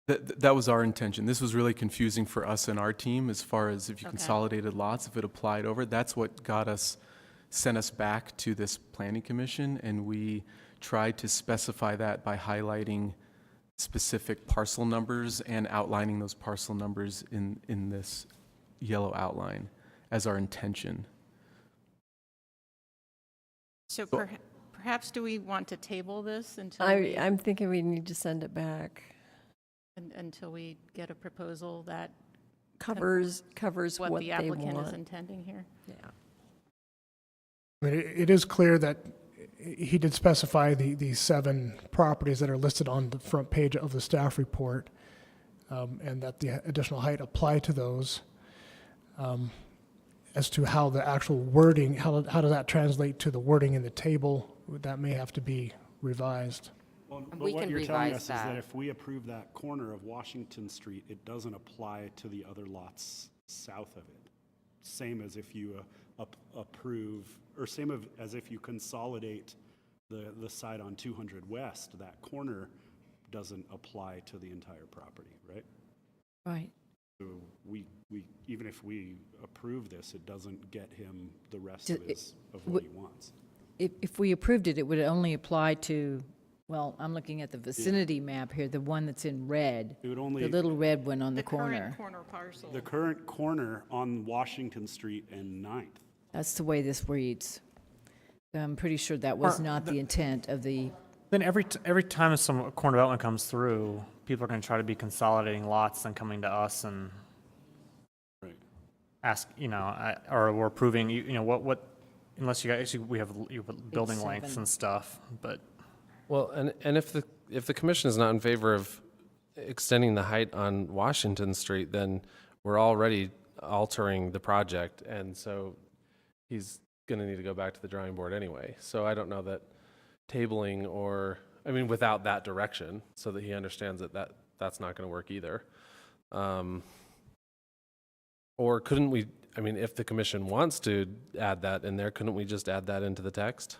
That was our intention. This was really confusing for us and our team as far as if you consolidated lots, if it applied over. That's what sent us back to this planning commission, and we tried to specify that by highlighting specific parcel numbers and outlining those parcel numbers in this yellow outline as our intention. So perhaps do we want to table this until I'm thinking we need to send it back. until we get a proposal that Covers what what the they applicant is want. intending here? Yeah. I mean, it is clear that he did specify the 7 properties that are listed on the front page of the staff report, and that the additional height apply to those. As to how the actual wording, how does that translate to the wording in the table, that may have to be revised. Well, but We what can you're telling revise us is that that. if we approve that corner of Washington Street, it doesn't apply to the other lots south of it. Same as if you approve, or as if you consolidate the site on 200 West, that corner doesn't apply to the entire property, right? Right. So even if we approve this, it doesn't get him the rest of what he wants. If we approved it, it would only apply to, well, I'm looking at the vicinity map here, the one that's in red. It would only. The little red one on the current corner. corner parcel. The current corner on Washington Street and 9th. That's the way this reads. I'm pretty sure that was not the intent of the, Then every time some corner development comes through, people are going to try to be consolidating lots and coming to us and Right. ask, or we're approving, what, unless you guys, we have building 8-7. lengths and stuff, but. Well, and if the commission is not in favor of extending the height on Washington Street, then we're already altering the project, and so he's going to need to go back to the drawing board anyway. So I don't know that tabling without that direction, so that he understands that's not going to work either. Or couldn't we, if the commission wants to add that in there, couldn't we just add that into the text?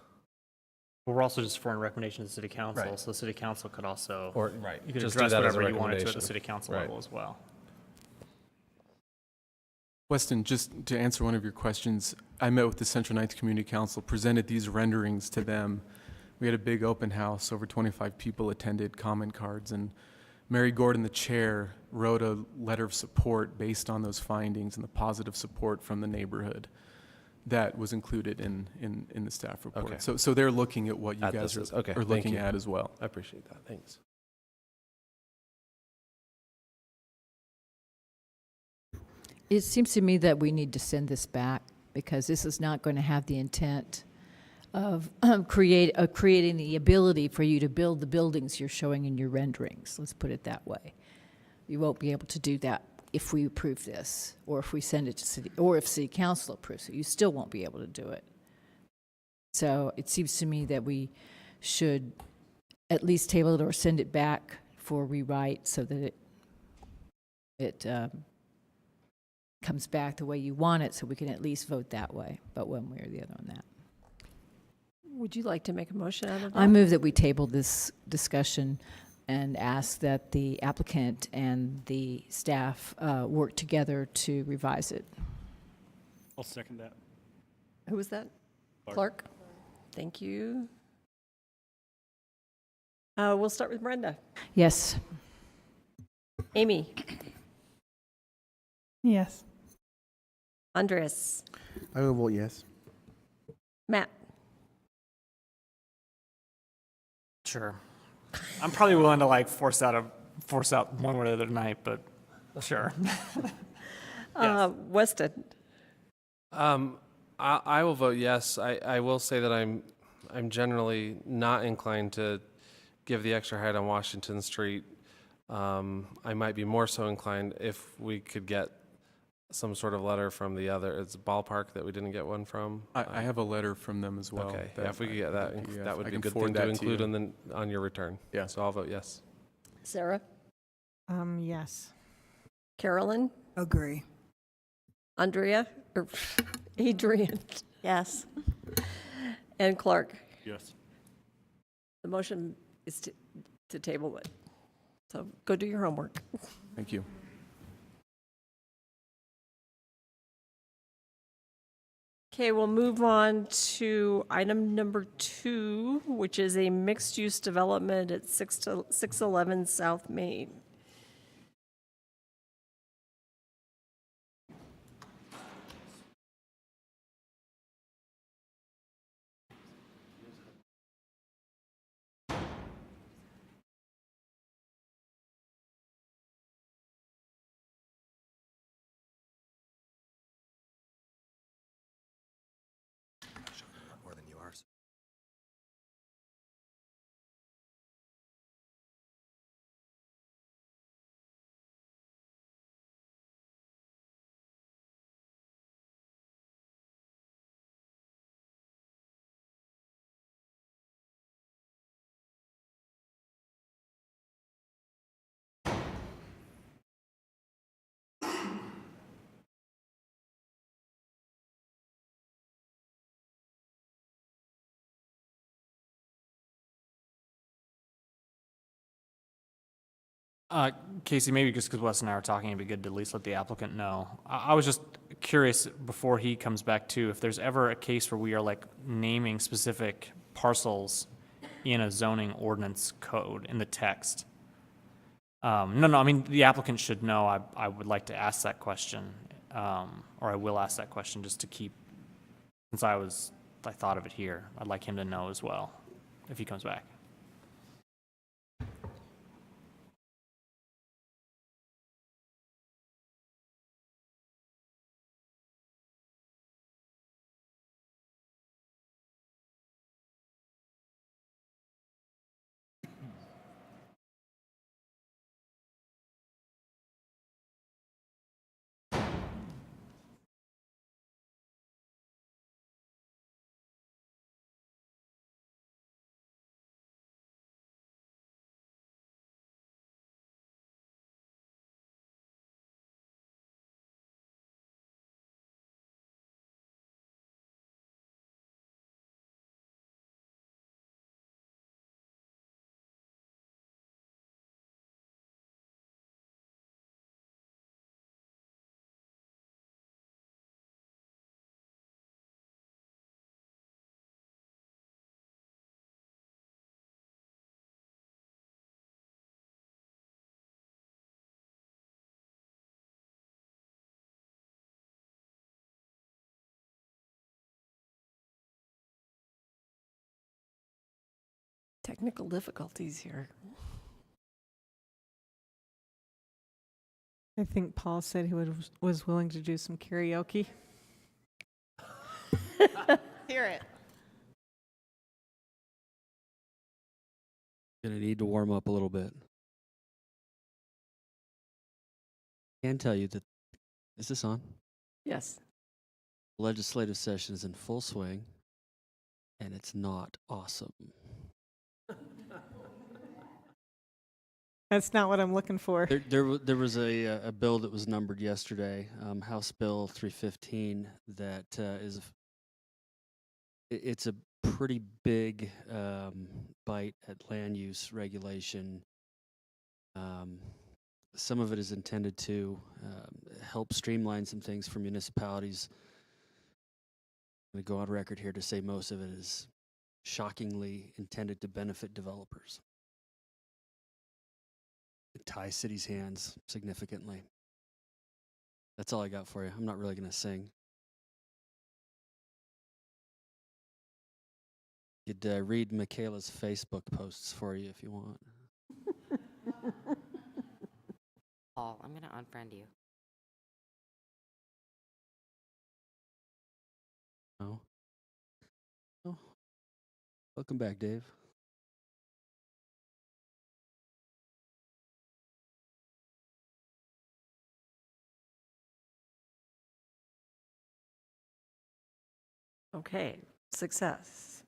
Well, we're also just for a recommendation to the city council, Right. so the city council could also. Right. You could Just do address that as a whatever you wanted to at the recommendation. city council Right. level as well. Weston, just to answer one of your questions, I met with the Central Ninth Community Council, presented these renderings to them. We had a big open house, over 25 people attended, comment cards, and Mary Gordon, the chair, wrote a letter of support based on those findings and the positive support from the neighborhood that was included in the staff report. Okay. So they're looking at what you At guys this is- are okay, thank looking you. at as well. I appreciate that. Thanks. it seems to me that we need to send this back because this is not going to have the intent of creating the ability for you to build the buildings you're showing in your renderings. Let's put it that way. You won't be able to do that if we approve this, or if we send it to city, or if city council approves it. You still won't be able to do it. So it seems to me that we should at least table it or send it back for rewrite so that it comes back the way you want it, so we can at least vote that way, but one way or the other on that. Would you like to make a motion out of that? I move that we table this discussion and ask that the applicant and the staff work together to revise it. I'll second that. Who was that? Clark? Thank you. We'll start with Brenda. Yes. Amy? Yes. Andres? I will vote yes. Matt? Sure. I'm probably willing to force out one way or the other tonight, but sure. Weston? I will vote yes. I will say that I'm generally not inclined to give the extra height on Washington Street. I might be more so inclined if we could get some sort of letter from the other. It's Ballpark that we didn't get one from. I have a letter from them as well. Okay, that yeah, if we could get that, PDF. that would I be a can good forward thing to that include you. on your return. Yeah. So I'll vote yes. Sarah? Yes. Carolyn? Agree. Andrea? Or Adrian? Yes. And Clark? Yes. The motion is to table it. So go do your homework. Thank you. Okay, we'll move on to item number 2, which is a mixed-use development at 611 South Main. Casey, maybe just because Wes and I are talking, it'd be good to at least let the applicant know. I was just curious before he comes back too, if there's ever a case where we are like naming specific parcels in a zoning ordinance code in the text. No, I mean, the applicant should know. I would like to ask that question, or I will ask that question just to keep, since I thought of it here. I'd like him to know as well if he comes back. Technical difficulties here. I think Paul said he was willing to do some karaoke. Hear it. Gonna need to warm up a little bit. I can tell you that, is this on? Yes. Legislative session is in full swing, and it's not awesome. That's not what I'm looking for. There was a bill that was numbered yesterday, House Bill 315, that it's a pretty big bite at land use regulation. Some of it is intended to help streamline some things for municipalities. I'm going to go on record here to say most of it is shockingly intended to benefit developers. It ties cities' hands significantly. That's all I got for you. I'm not really going to sing. You'd read Michaela's Facebook posts for you if you want. Paul, I'm going to unfriend you. No. Oh. Welcome back, Dave. Okay, success.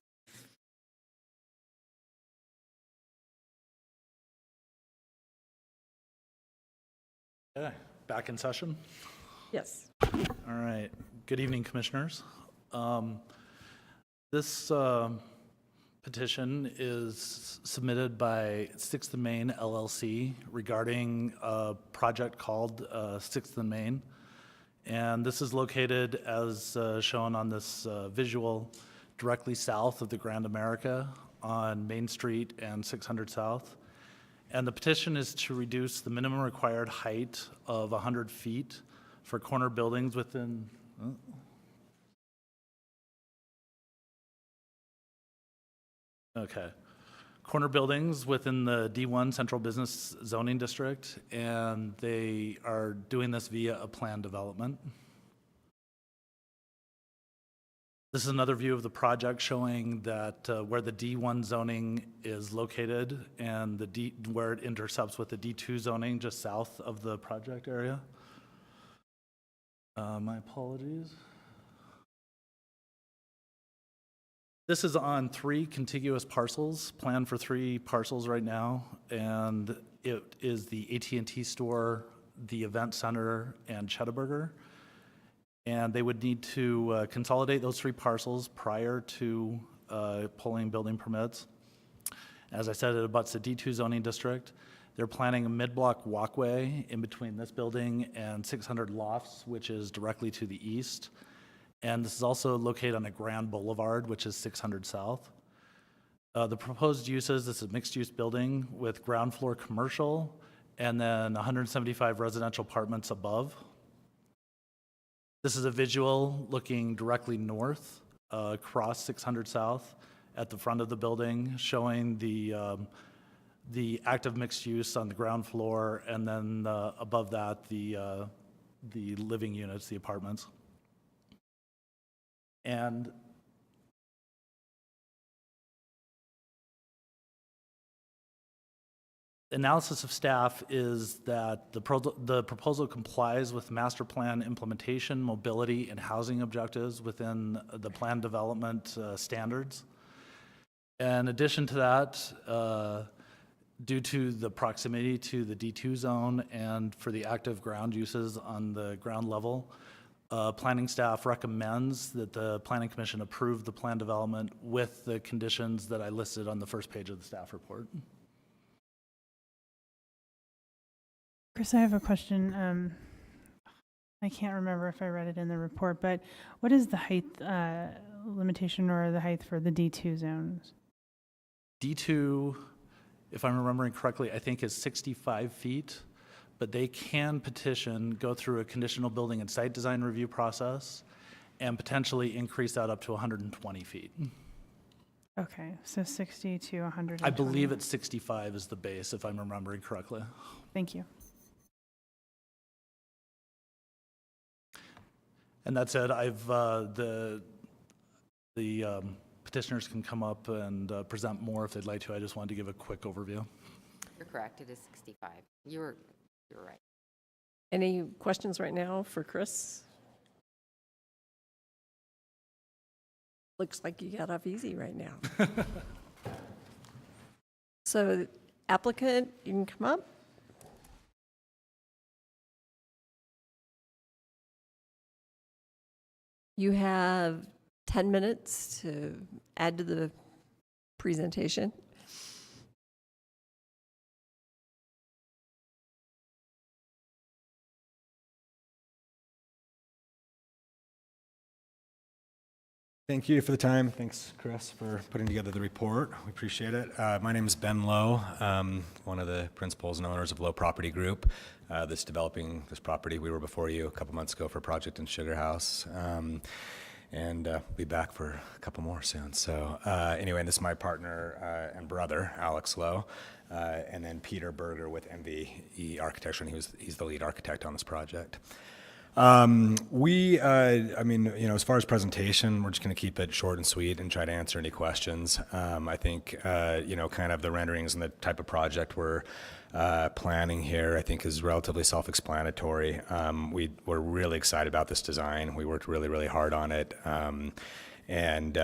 Okay, back in session? Yes. All right. Good evening, Commissioners. This petition is submitted by Sixth and Main LLC regarding a project called Sixth and Main. And this is located, as shown on this visual, directly south of the Grand America on Main Street and 600 South. And the petition is to reduce the minimum required height of 100 feet for corner buildings within, corner buildings within the D1 Central Business Zoning District, and they are doing this via a planned development. This is another view of the project showing that where the D1 zoning is located and where it intercepts with the D2 zoning just south of the project area. My apologies. This is on 3 contiguous parcels, planned for 3 parcels right now, and it is the AT&T store, the event center, and Cheddaburger. And they would need to consolidate those 3 parcels prior to pulling building permits. As I said, it abuts the D2 zoning district. They're planning a mid-block walkway in between this building and 600 Lofts, which is directly to the east. And this is also located on a Grand Boulevard, which is 600 South. The proposed uses, this is a mixed-use building with ground floor commercial and then 175 residential apartments above. This is a visual looking directly north across 600 South at the front of the building, showing the active mixed use on the ground floor, and then above that, the living units, the apartments. And analysis of staff is that the proposal complies with master plan implementation, mobility, and housing objectives within the plan development standards. In addition to that, due to the proximity to the D2 zone and for the active ground uses on the ground level, planning staff recommends that the Planning Commission approve the plan development with the conditions that I listed on the first page of the staff report. Chris, I have a question. I can't remember if I read it in the report, but what is the height limitation or the height for the D2 zones? D2, if I'm remembering correctly, I think is 65 feet, but they can petition, go through a conditional building and site design review process, and potentially increase that up to 120 feet. Okay, so 60 to 100. I believe it's 65 is the base, if I'm remembering correctly. Thank you. And that said, the petitioners can come up and present more if they'd like to. I just wanted to give a quick overview. You're correct, it is 65. You're right. Any questions right now for Chris? Looks like you got off easy right now. So applicant, you can come up. You have 10 minutes to add to the presentation. Thank you for the time. Thanks, Chris, for putting together the report. We appreciate it. My name is Ben Lowe, one of the principals and owners of Lowe Property Group that's developing this property. We were before you a couple months ago for a project in Sugar House, and be back for a couple more soon. So anyway, this is my partner and brother, Alex Lowe, and then Peter Berger with MVE Architecture, and he's the lead architect on this project. I mean, you know, as far as presentation, we're just going to keep it short and sweet and try to answer any questions. I think, you know, kind of the renderings and the type of project we're planning here, I think, is relatively self-explanatory. We're really excited about this design. We worked really, really hard on it. And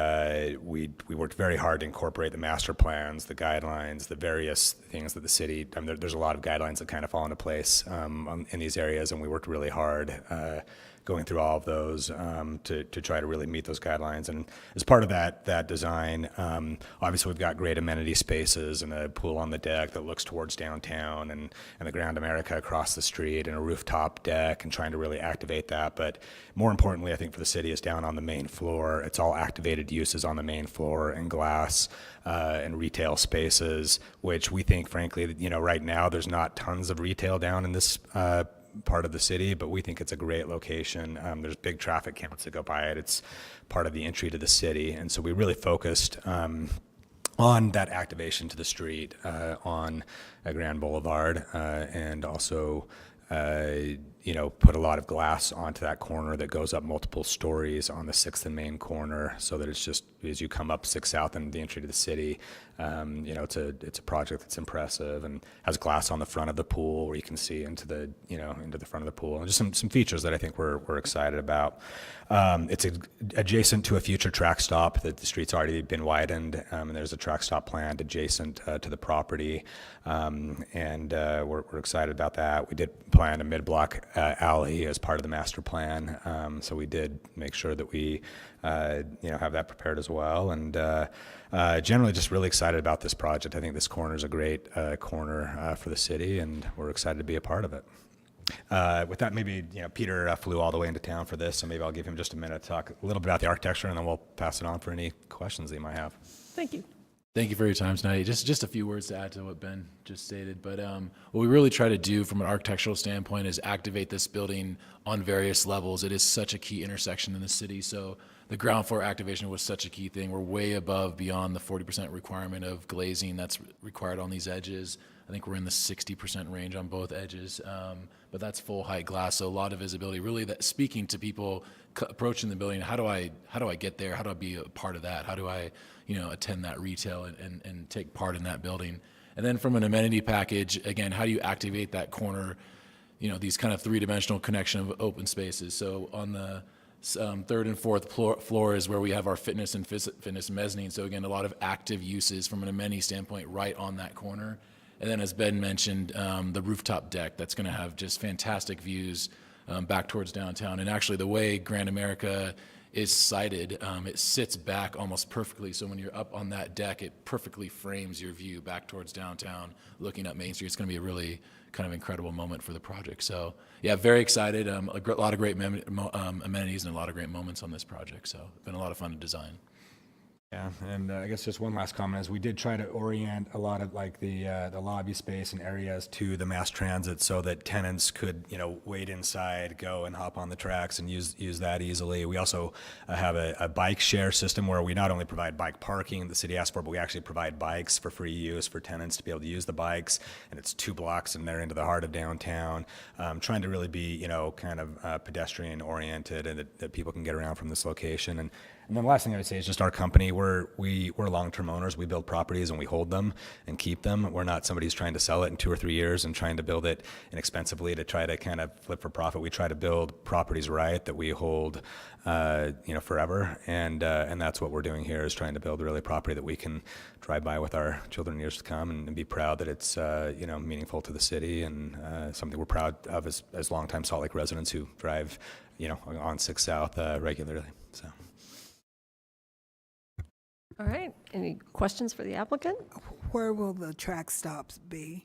we worked very hard to incorporate the master plans, the guidelines, the various things that the city, I mean, there's a lot of guidelines that kind of fall into place in these areas, and we worked really hard going through all of those to try to really meet those guidelines. And as part of that design, obviously we've got great amenity spaces and a pool on the deck that looks towards downtown and the Grand America across the street and a rooftop deck and trying to really activate that. But more importantly, I think for the city is down on the main floor. It's all activated uses on the main floor and glass and retail spaces, which we think, frankly, you know, right now there's not tons of retail down in this part of the city, but we think it's a great location. There's big traffic counts that go by it. It's part of the entry to the city. And so we really focused on that activation to the street on a Grand Boulevard and also you know, put a lot of glass onto that corner that goes up multiple stories on the 6th and Main corner, so that it's just, as you come up 6th South and the entry to the city, you know, it's a project that's impressive and has glass on the front of the pool where you can see into the, you know, into the front of the pool, and just some features that I think we're excited about. It's adjacent to a future track stop that the street's already been widened, and there's a track stop planned adjacent to the property, and we're excited about that. We did plan a mid-block alley as part of the master plan. So we did make sure that we, have that prepared as well. And generally just really excited about this project. I think this corner is a great corner for the city, and we're excited to be a part of it. With that, maybe, Peter flew all the way into town for this, so maybe I'll give him just a minute to talk a little bit about the architecture, and then we'll pass it on for any questions that you might have. Thank you. Thank you for your time tonight. Just a few words to add to what Ben just stated. But what we really try to do from an architectural standpoint is activate this building on various levels. It is such a key intersection in the city. So the ground floor activation was such a key thing. We're way above beyond the 40% requirement of glazing that's required on these edges. I think we're in the 60% range on both edges, but that's full height glass, so a lot of visibility. Really, that speaking to people approaching the building, how do I get there? How do I be a part of that? How do I, attend that retail and take part in that building? And then from an amenity package, again, how do you activate that corner? These kind of three-dimensional connection of open spaces. So on the third and fourth floor is where we have our fitness and fitness mezzanine. So again, a lot of active uses from an amenity standpoint right on that corner. And then, as Ben mentioned, the rooftop deck that's going to have just fantastic views back towards downtown. And actually, the way Grand America is sited, it sits back almost perfectly. So when you're up on that deck, it perfectly frames your view back towards downtown, looking up Main Street. It's going to be a really kind of incredible moment for the project. So, yeah, very excited. A lot of great amenities and a lot of great moments on this project. So, it's been a lot of fun to design. Yeah, and I guess just one last comment is we did try to orient a lot of like the lobby space and areas to the mass transit so that tenants could wait inside, go and hop on the tracks and use that easily. We also have a bike share system where we not only provide bike parking the city asks for, but we actually provide bikes for free use for tenants to be able to use the bikes, and it's 2 blocks and they're into the heart of downtown. Trying to really be kind of pedestrian oriented and that people can get around from this location. And then the last thing I would say is just our company, we're long-term owners. We build properties and we hold them and keep them. We're not somebody who's trying to sell it in 2 or 3 years and trying to build it inexpensively to try to kind of flip for profit. We try to build properties right that we hold, forever. And that's what we're doing here, is trying to build really property that we can drive by with our children in years to come and be proud that it's, meaningful to the city and something we're proud of as longtime Salt Lake residents who drive, on 6 South regularly. So. All right. Any questions for the applicant? Where will the track stops be?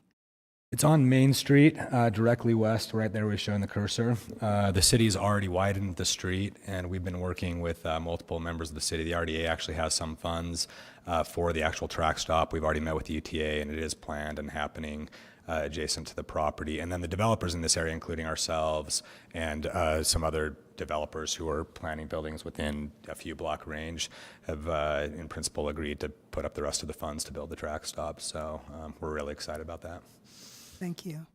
It's on Main Street, directly west, right there we're showing the cursor. The city's already widened the street, and we've been working with multiple members of the city. The RDA actually has some funds for the actual track stop. We've already met with the UTA, and it is planned and happening adjacent to the property. And then the developers in this area, including ourselves and some other developers who are planning buildings within a few block range, have in principle agreed to put up the rest of the funds to build the track stop. So we're really excited about that. Thank you.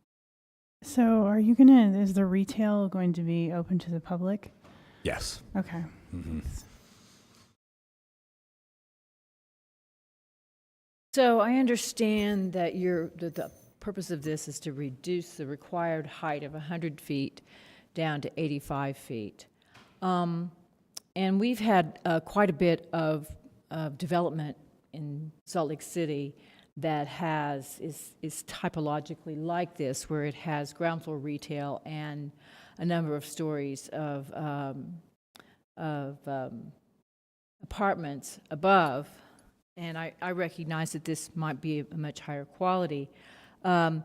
So is the retail going to be open to the public? Yes. Okay. Mm-hmm. So I understand that the purpose of this is to reduce the required height of 100 feet down to 85 feet. And we've had quite a bit of development in Salt Lake City that is typologically like this, where it has ground floor retail and a number of stories of apartments above. And I recognize that this might be a much higher quality. But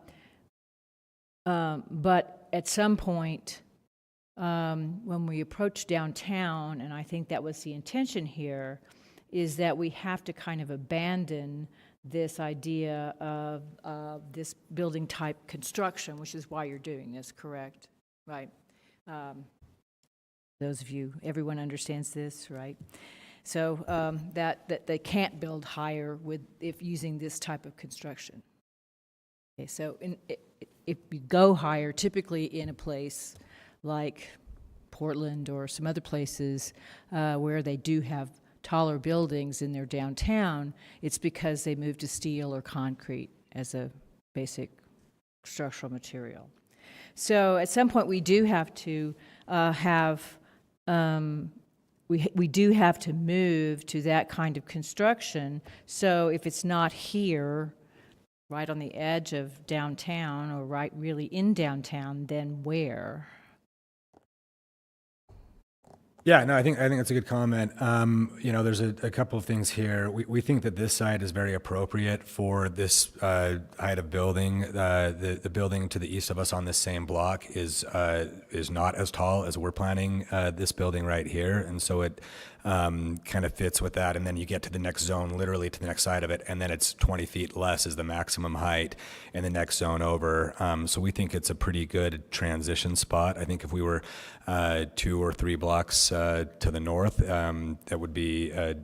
at some point, when we approach downtown, and I think that was the intention here, is that we have to kind of abandon this idea of this building type construction, which is why you're doing this, correct? Right. Those of you, everyone understands this, right? So that they can't build higher if using this type of construction. Okay, so if you go higher, typically in a place like Portland or some other places where they do have taller buildings in their downtown, it's because they moved to steel or concrete as a basic structural material. So at some point we do have to we do have to move to that kind of construction. So if it's not here, right on the edge of downtown or right really in downtown, then where? Yeah, no, I think that's a good comment. There's a couple of things here. We think that this site is very appropriate for this height of building. The building to the east of us on this same block is not as tall as we're planning this building right here, and so it kind of fits with that. And then you get to the next zone, literally to the next side of it, and then it's 20 feet less is the maximum height in the next zone over. So we think it's a pretty good transition spot. I think if we were 2 or 3 blocks to the north, that would be a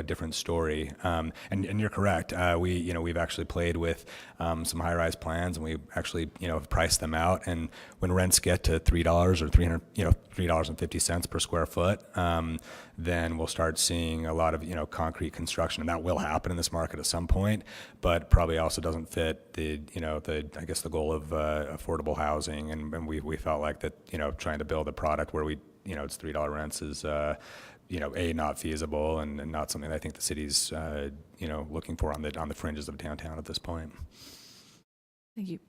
different story. And you're correct. We've actually played with some high-rise plans, and we actually have priced them out. And when rents get to $3 or $3.50 per square foot, then we'll start seeing a lot of concrete construction, and that will happen in this market at some point. But probably also doesn't fit the goal of affordable housing. And we felt like that trying to build a product where it's $3 rents is not feasible and not something I think the city's looking for on the fringes of downtown at this point. Thank you.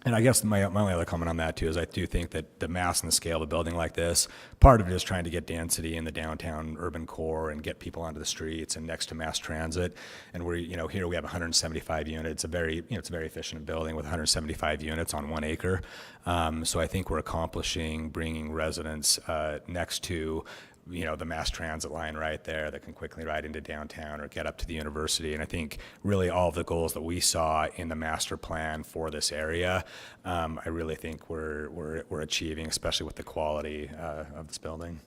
And I guess my only other comment on that too is I do think that the mass and the scale of a building like this, part of it is trying to get density in the downtown urban core and get people onto the streets and next to mass transit. And here we have 175 units, it's a very efficient building with 175 units on 1 acre. So I think we're accomplishing bringing residents next to the mass transit line right there that can quickly ride into downtown or get up to the university. And I think really all of the goals that we saw in the master plan for this area, I really think we're achieving, especially with the quality of this building.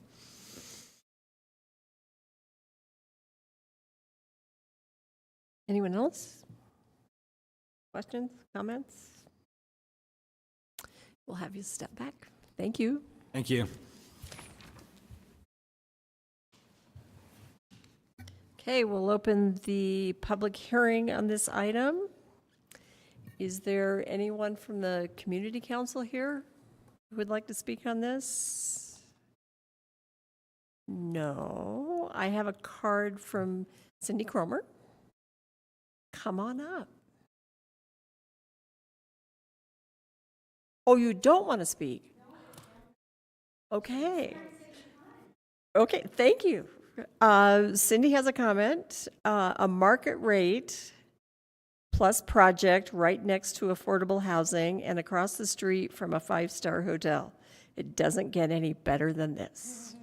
Anyone else? Questions, comments? We'll have you step back. Thank you. Thank you. Okay, we'll open the public hearing on this item. Is there anyone from the community council here who would like to speak on this? No. I have a card from Cindy Cromer. Come on up. Oh, you don't want to speak? Okay. Okay, thank you. Cindy has a comment. A market rate plus project right next to affordable housing and across the street from a 5-star hotel. It doesn't get any better than this.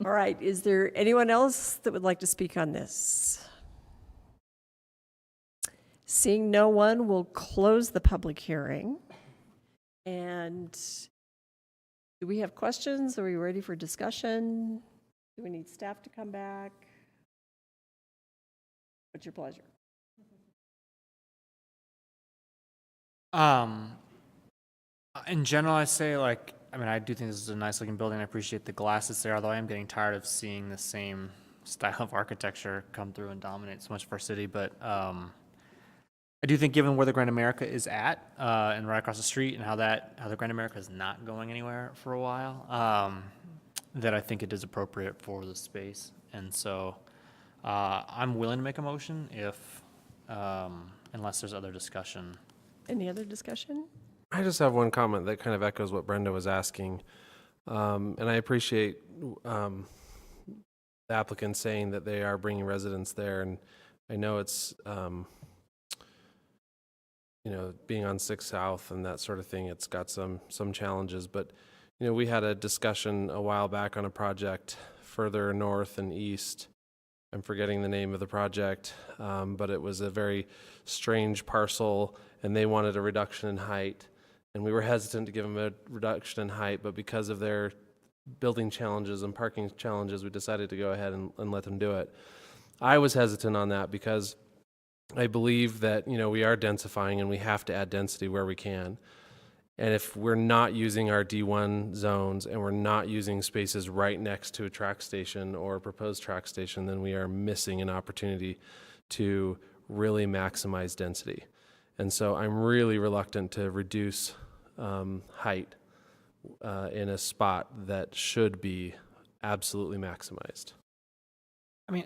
All right, is there anyone else that would like to speak on this? Seeing no one, we'll close the public hearing. And do we have questions? Are we ready for discussion? Do we need staff to come back? What's your pleasure? In general, I say I do think this is a nice looking building. I appreciate the glasses there, although I am getting tired of seeing the same style of architecture come through and dominate so much of our city. But I do think given where the Grand America is at and right across the street and how the Grand America is not going anywhere for a while, that I think it is appropriate for the space. And so I'm willing to make a motion unless there's other discussion. Any other discussion? I just have one comment that kind of echoes what Brenda was asking. And I appreciate the applicant saying that they are bringing residents there. And I know it's, being on 6 South and that sort of thing, it's got some challenges. But, we had a discussion a while back on a project further north and east. I'm forgetting the name of the project, but it was a very strange parcel, and they wanted a reduction in height. And we were hesitant to give them a reduction in height, but because of their building challenges and parking challenges, we decided to go ahead and let them do it. I was hesitant on that because I believe that, we are densifying and we have to add density where we can. And if we're not using our D1 zones and we're not using spaces right next to a track station or a proposed track station, then we are missing an opportunity to really maximize density. And so I'm really reluctant to reduce height in a spot that should be absolutely maximized. I mean,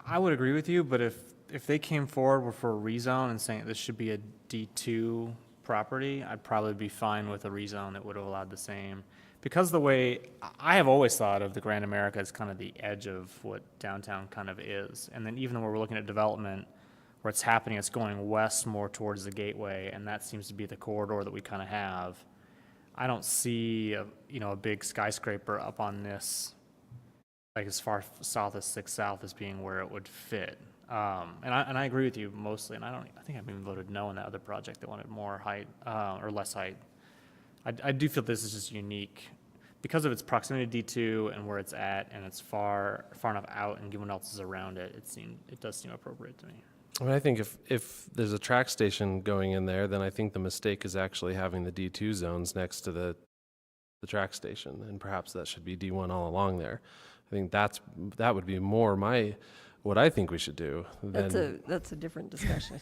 I would agree with you, but if they came forward for a rezone and saying this should be a D2 property, I'd probably be fine with a rezone that would have allowed the same. because the way I have always thought of the Grand America as kind of the edge of what downtown kind of is. And then even when we're looking at development where it's happening, it's going west more towards the gateway, and that seems to be the corridor that we kind of have. I don't see a big skyscraper up on this, like as far south as 6 South as being where it would fit. And I agree with you mostly, and I think I've even voted no on that other project that wanted more height or less height. I do feel this is just unique because of its proximity to D2 and where it's at, and it's far enough out, and given what else is around it, it does seem appropriate to me. I mean, I think if there's a track station going in there, then I think the mistake is actually having the D2 zones next to the track station, and perhaps that should be D1 all along there. I think that would be more what I think we should do. That's a different discussion.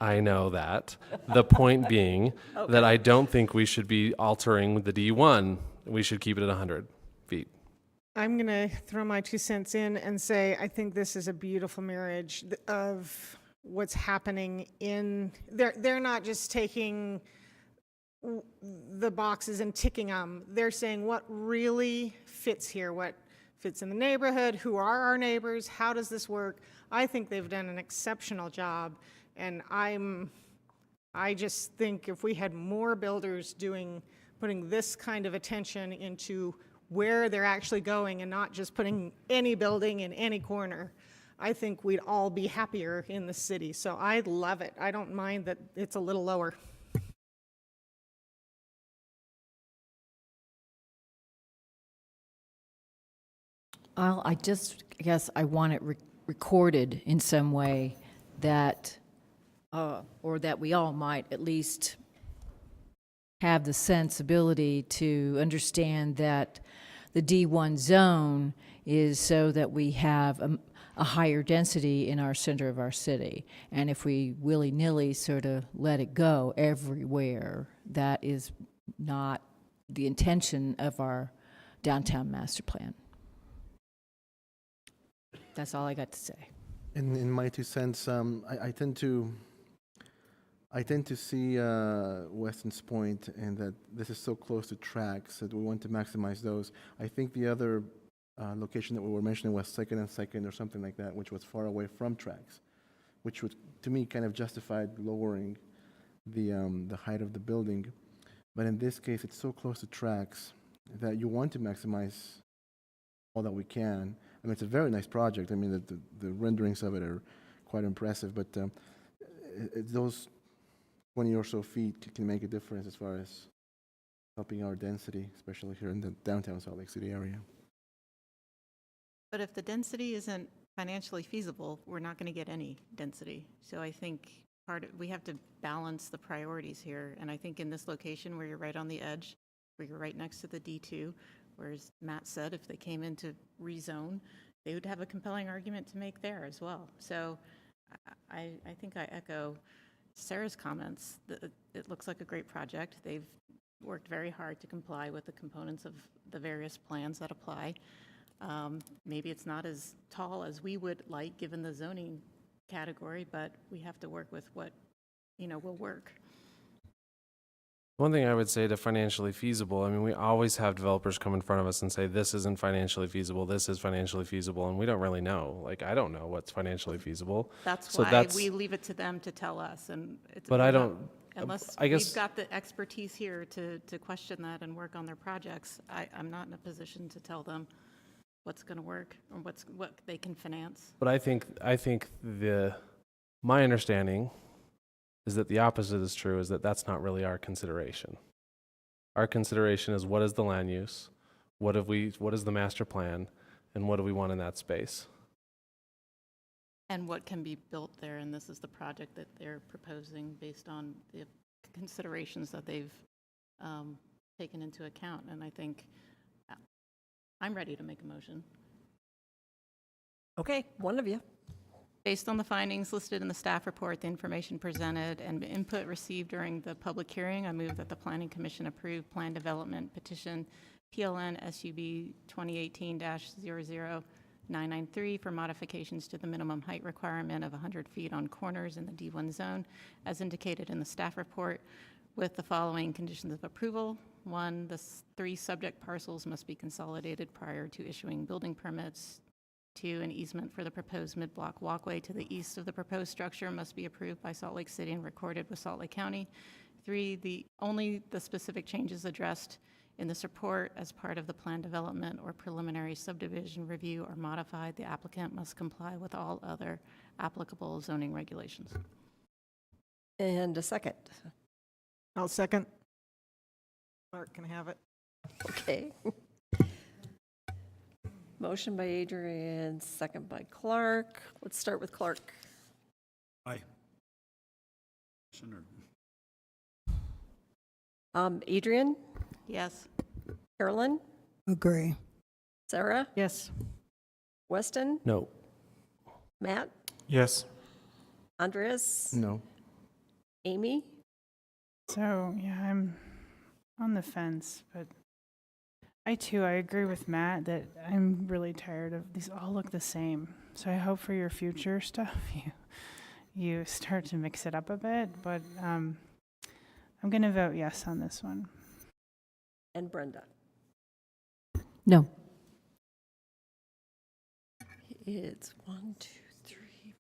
I know that. The point being that I don't think we should be altering the D1. We should keep it at 100 feet. I'm going to throw my 2 cents in and say I think this is a beautiful marriage of what's happening in. They're not just taking the boxes and ticking them. They're saying what really fits here, what fits in the neighborhood, who are our neighbors, how does this work? I think they've done an exceptional job. And I just think if we had more builders putting this kind of attention into where they're actually going and not just putting any building in any corner, I think we'd all be happier in the city. So I love it. I don't mind that it's a little lower. I guess I want it recorded in some way that, or that we all might at least have the sensibility to understand that the D1 zone is so that we have a higher density in our center of our city. And if we willy-nilly sort of let it go everywhere, that is not the intention of our downtown master plan. That's all I got to say. In my 2 cents, I tend to see Weston's point and that this is so close to tracks that we want to maximize those. I think the other location that we were mentioning was Second and Second or something like that, which was far away from tracks, which would, to me, kind of justified lowering the height of the building. But in this case, it's so close to tracks that you want to maximize all that we can. I mean, it's a very nice project. I mean, the renderings of it are quite impressive, but those 20 or so feet can make a difference as far as helping our density, especially here in the downtown Salt Lake City area. But if the density isn't financially feasible, we're not going to get any density. So I think we have to balance the priorities here. And I think in this location where you're right on the edge, where you're right next to the D2, whereas Matt said if they came in to rezone, they would have a compelling argument to make there as well. So I think I echo Sarah's comments. It looks like a great project. They've worked very hard to comply with the components of the various plans that apply. Maybe it's not as tall as we would like given the zoning category, but we have to work with what will work. One thing I would say to financially feasible, I mean, we always have developers come in front of us and say, this isn't financially feasible, this is financially feasible, and we don't really know. Like, I don't know what's financially feasible. That's why we leave it to them to tell us. And it's but I don't, unless I guess, we've got the expertise here to question that and work on their projects, I'm not in a position to tell them what's going to work or what they can finance. But I think my understanding is that the opposite is true, is that that's not really our consideration. Our consideration is what is the land use, what is the master plan, and what do we want in that space. And what can be built there, and this is the project that they're proposing based on the considerations that they've taken into account. And I think I'm ready to make a motion. Okay, one of you. Based on the findings listed in the staff report, the information presented, and input received during the public hearing, I move that the Planning Commission approve plan development petition PLN SUB 2018-00993 for modifications to the minimum height requirement of 100 feet on corners in the D1 zone, as indicated in the staff report, with the following conditions of approval. 1, the 3 subject parcels must be consolidated prior to issuing building permits. 2, an easement for the proposed mid-block walkway to the east of the proposed structure must be approved by Salt Lake City and recorded with Salt Lake County. 3, only the specific changes addressed in this report as part of the plan development or preliminary subdivision review are modified. The applicant must comply with all other applicable zoning regulations. And a second. I'll second. Clark can have it. Okay. Motion by Adrian, second by Clark. Let's start with Clark. Aye. Adrian, Yes. Carolyn, Agree. Sarah, Yes. Weston, No. Matt, Yes. Andreas, No. Amy. So, yeah, I'm on the fence, but I agree with Matt that I'm really tired of these all look the same. So I hope for your future stuff you start to mix it up a bit, but I'm going to vote yes on this one. And Brenda. No. It's 1, 2, 3,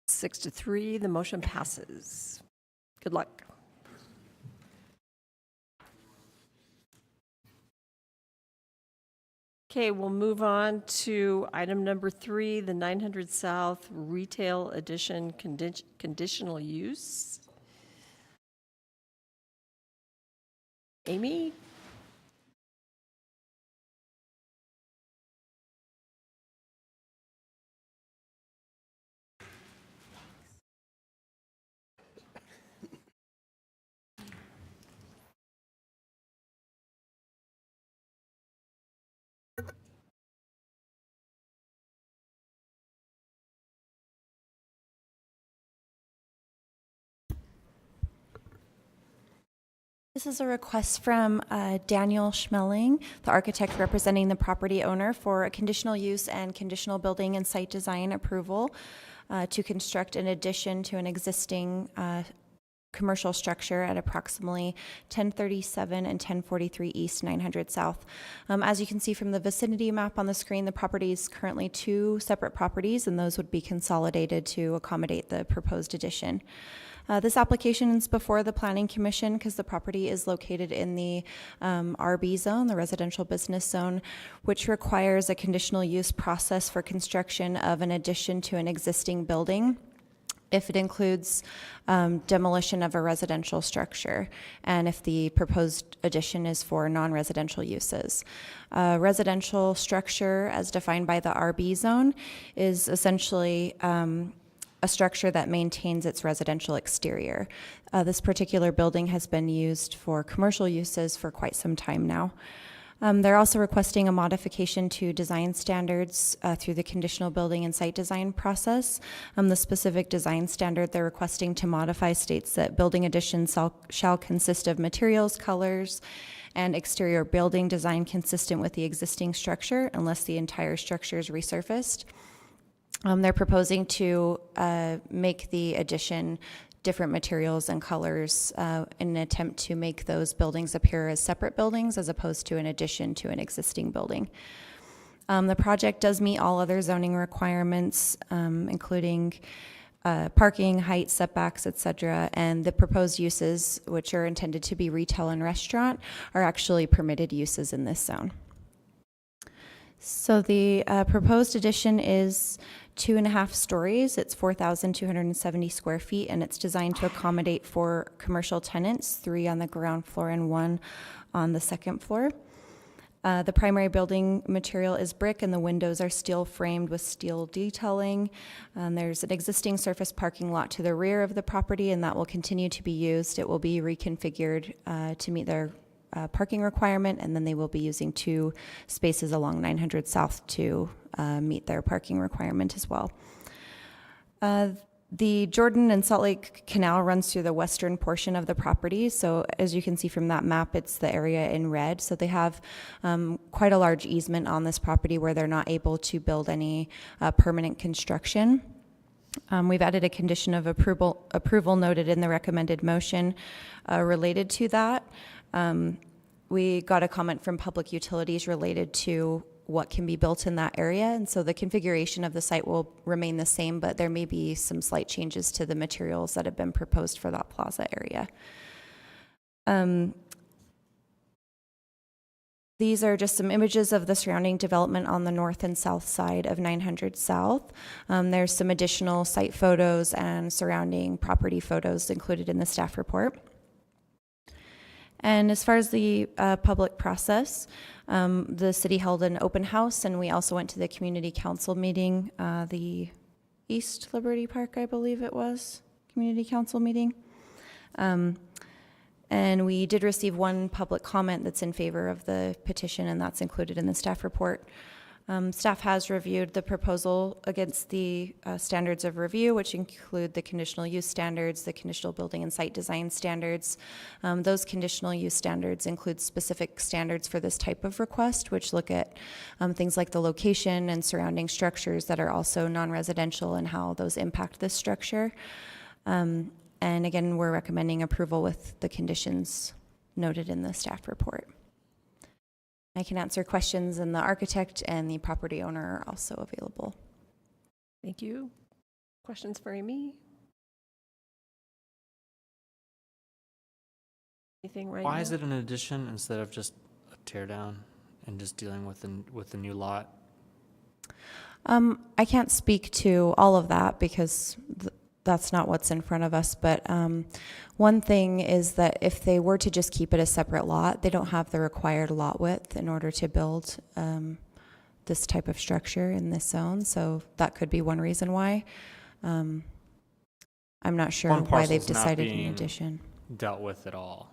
6-3. The motion passes. Good luck. Okay, we'll move on to item number 3, the 900 South Retail Edition conditional use. Amy? This is a request from Daniel Schmeling, the architect representing the property owner, for a conditional use and conditional building and site design approval to construct an addition to an existing commercial structure at approximately 1037 and 1043 East 900 South. As you can see from the vicinity map on the screen, the property is currently 2 separate properties, and those would be consolidated to accommodate the proposed addition. This application is before the Planning Commission because the property is located in the RB zone, the residential business zone, which requires a conditional use process for construction of an addition to an existing building if it includes demolition of a residential structure and if the proposed addition is for non-residential uses. Residential structure, as defined by the RB zone, is essentially a structure that maintains its residential exterior. This particular building has been used for commercial uses for quite some time now. They're also requesting a modification to design standards through the conditional building and site design process. The specific design standard they're requesting to modify states that building additions shall consist of materials, colors, and exterior building design consistent with the existing structure unless the entire structure is resurfaced. They're proposing to make the addition different materials and colors in an attempt to make those buildings appear as separate buildings as opposed to an addition to an existing building. The project does meet all other zoning requirements, including parking, height, setbacks, etc., and the proposed uses, which are intended to be retail and restaurant, are actually permitted uses in this zone. So the proposed addition is 2.5 stories. It's 4,270 square feet, and it's designed to accommodate 4 commercial tenants, 3 on the ground floor and 1 on the second floor. The primary building material is brick, and the windows are steel framed with steel detailing. There's an existing surface parking lot to the rear of the property, and that will continue to be used. It will be reconfigured to meet their parking requirement, and then they will be using 2 spaces along 900 South to meet their parking requirement as well. The Jordan and Salt Lake Canal runs through the western portion of the property. So as you can see from that map, it's the area in red. So they have quite a large easement on this property where they're not able to build any permanent construction. We've added a condition of approval noted in the recommended motion related to that. we got a comment from Public Utilities related to what can be built in that area, and so the configuration of the site will remain the same, but there may be some slight changes to the materials that have been proposed for that plaza area. These are just some images of the surrounding development on the north and south side of 900 South. There's some additional site photos and surrounding property photos included in the staff report. And as far as the public process, the city held an open house, and we also went to the community council meeting, the East Liberty Park, I believe it was, community council meeting. And we did receive one public comment that's in favor of the petition, and that's included in the staff report. Staff has reviewed the proposal against the standards of review, which include the conditional use standards, the conditional building and site design standards. Those conditional use standards include specific standards for this type of request, which look at things like the location and surrounding structures that are also non-residential and how those impact this structure. And again, we're recommending approval with the conditions noted in the staff report. I can answer questions, and the architect and the property owner are also available. Thank you. Questions for Amy? Anything right now? Why is it an addition instead of just a tear down and just dealing with the new lot? I can't speak to all of that because that's not what's in front of us, but one thing is that if they were to just keep it a separate lot, they don't have the required lot width in order to build this type of structure in this zone, so that could be one reason why. I'm not sure why they've decided an addition. Dealt with at all.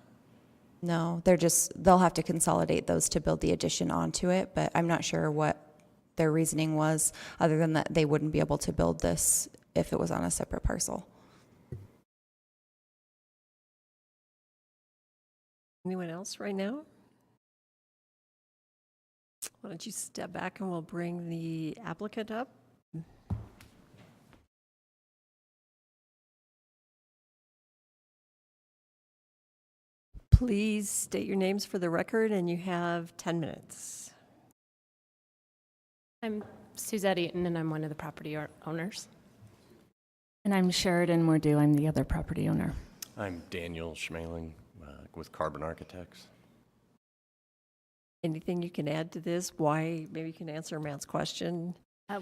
No, they'll have to consolidate those to build the addition onto it, but I'm not sure what their reasoning was, other than that they wouldn't be able to build this if it was on a separate parcel. Anyone else right now? Why don't you step back and we'll bring the applicant up. Please state your names for the record, and you have 10 minutes. I'm Suzette Eaton, and I'm one of the property owners. And I'm Sheridan Mordew. I'm the other property owner. I'm Daniel Schmaling with Carbon Architects. Anything you can add to this? Why? Maybe you can answer Matt's question.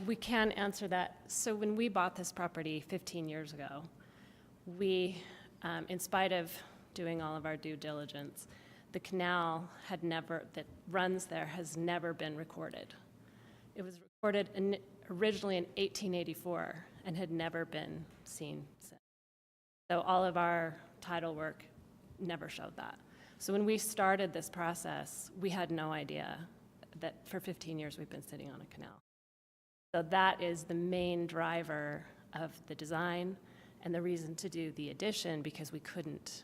We can answer that. So when we bought this property 15 years ago, we, in spite of doing all of our due diligence, the canal that runs there has never been recorded. It was recorded originally in 1884 and had never been seen since. So all of our title work never showed that. So when we started this process, we had no idea that for 15 years we've been sitting on a canal. So that is the main driver of the design and the reason to do the addition, because we couldn't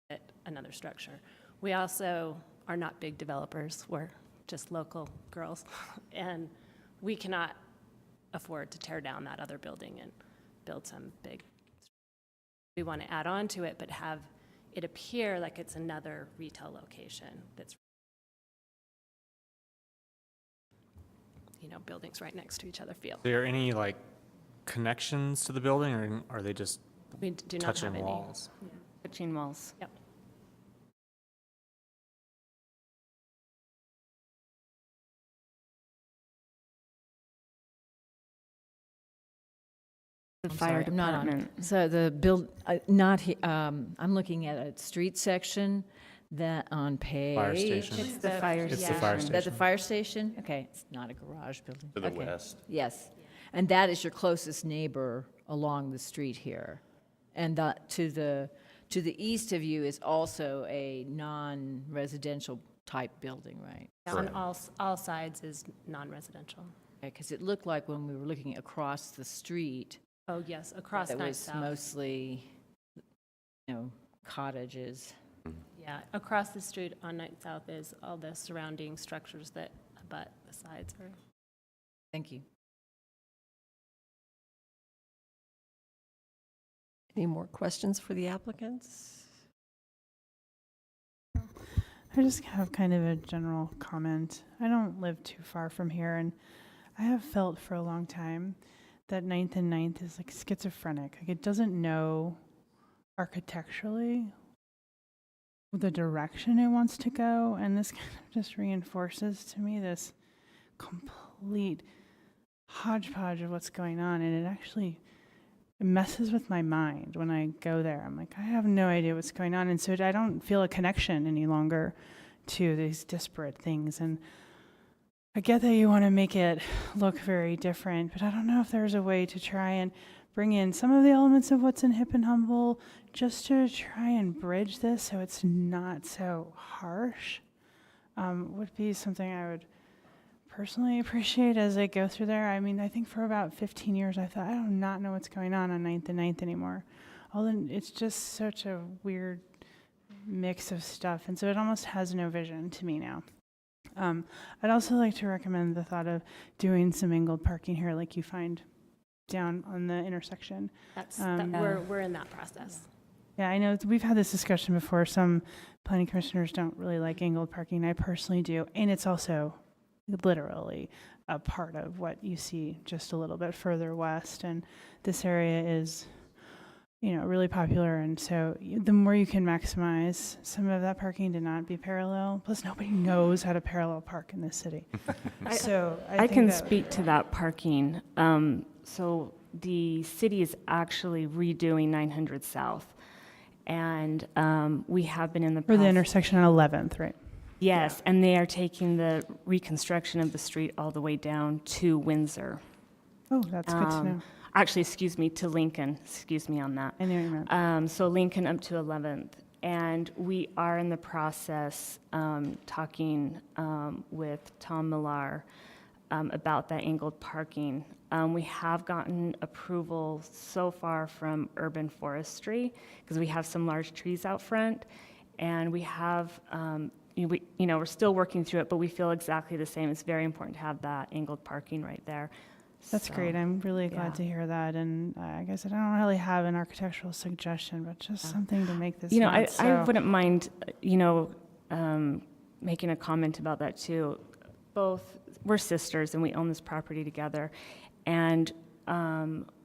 fit another structure. We also are not big developers. We're just local girls, and we cannot afford to tear down that other building and build some big. We want to add on to it, but have it appear like it's another retail location that's, buildings right next to each other feel. Are there any connections to the building, or are they just We do not touching have any. walls? Touching walls. Yep. The I'm fire sorry, I'm not on. department. So I'm looking at a street section that on page. Fire station. It's the fire It's the station. fire That's station. the fire station? Okay, it's not a garage building. To the Okay. west. Yes, and that is your closest neighbor along the street here. And to the east of you is also a non-residential type building, right? On all sides is non-residential. Because it looked like when we were looking across the street, Oh, yes, across that Ninth was South. mostly, cottages. Yeah, across the street on Ninth South is all the surrounding structures that abut the sides. Thank you. Any more questions for the applicants? I just have kind of a general comment. I don't live too far from here, and I have felt for a long time that 9th and 9th is like schizophrenic. Like it doesn't know architecturally the direction it wants to go, and this kind of just reinforces to me this complete hodgepodge of what's going on, and it actually messes with my mind when I go there. I'm like, I have no idea what's going on, and so I don't feel a connection any longer to these disparate things. And I get that you want to make it look very different, but I don't know if there's a way to try and bring in some of the elements of what's in Hip and Humble just to try and bridge this so it's not so harsh. Would be something I would personally appreciate as I go through there. I mean, I think for about 15 years I thought, I do not know what's going on 9th and 9th anymore. It's just such a weird mix of stuff, and so it almost has no vision to me now. I'd also like to recommend the thought of doing some angled parking here like you find down on the intersection. We're in that process. Yeah, I know we've had this discussion before. Some planning commissioners don't really like angled parking. I personally do, and it's also literally a part of what you see just a little bit further west, and this area is, really popular, and so the more you can maximize some of that parking to not be parallel, plus nobody knows how to parallel park in this city. So I can think speak to that parking. So the city is actually redoing 900 South, and we have been in the for the process. intersection on 11th, right? Yes, and they are taking the reconstruction of the street all the way down to Windsor. Oh, that's good to know. Actually, excuse me, to Lincoln. Excuse me on that. I know what you meant. So Lincoln up to 11th. And we are in the process talking with Tom Millar about that angled parking. We have gotten approval so far from Urban Forestry because we have some large trees out front. And we have, we're still working through it, but we feel exactly the same. It's very important to have that angled parking right there. That's So, great. I'm really glad yeah. to hear that. And I guess I don't really have an architectural suggestion, but just something to make this. I wouldn't mind, making a comment about that too. Both, we're sisters and we own this property together. And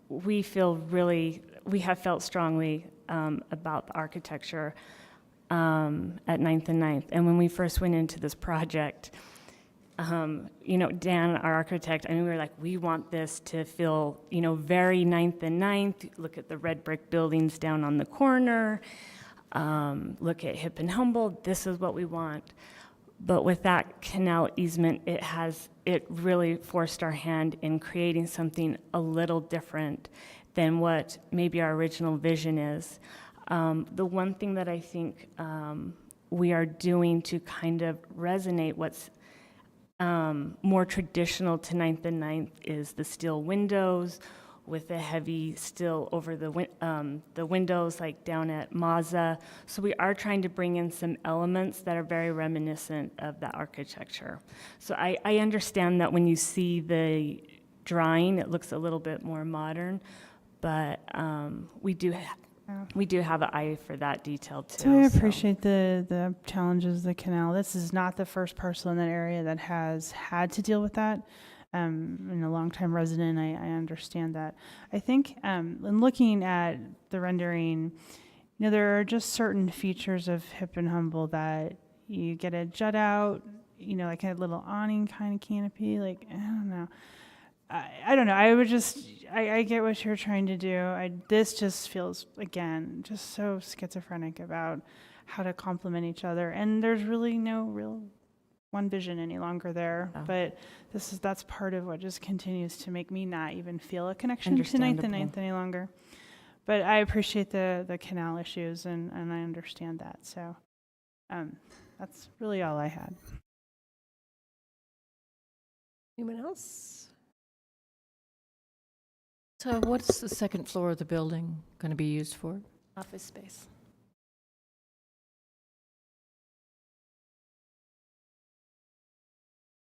we have felt strongly about the architecture at 9th and 9th. And when we first went into this project, Dan, our architect, we were like, we want this to feel, very 9th and 9th. Look at the red brick buildings down on the corner. Look at Hip and Humble. This is what we want. But with that canal easement, it really forced our hand in creating something a little different than what maybe our original vision is. The one thing that I think we are doing to kind of resonate what's more traditional to 9th and 9th is the steel windows with the heavy steel over the windows like down at Mazza. So we are trying to bring in some elements that are very reminiscent of that architecture. So I understand that when you see the drawing, it looks a little bit more modern, but we do have an eye for that detail too. So I appreciate the challenges of the canal. This is not the first parcel in that area that has had to deal with that. I'm a longtime resident, I understand that. I think in looking at the rendering, there are just certain features of Hip and Humble that you get a jut out, like a little awning kind of canopy, like, I don't know. I don't know. I get what you're trying to do. This just feels, again, just so schizophrenic about how to complement each other. And there's really no real one vision any longer there. Oh. But that's part of what just continues to make me not even feel a connection to 9th and 9th any longer. But I appreciate the canal issues, and I understand that. So that's really all I had. Anyone else? So what's the second floor of the building going to be used for? Office space.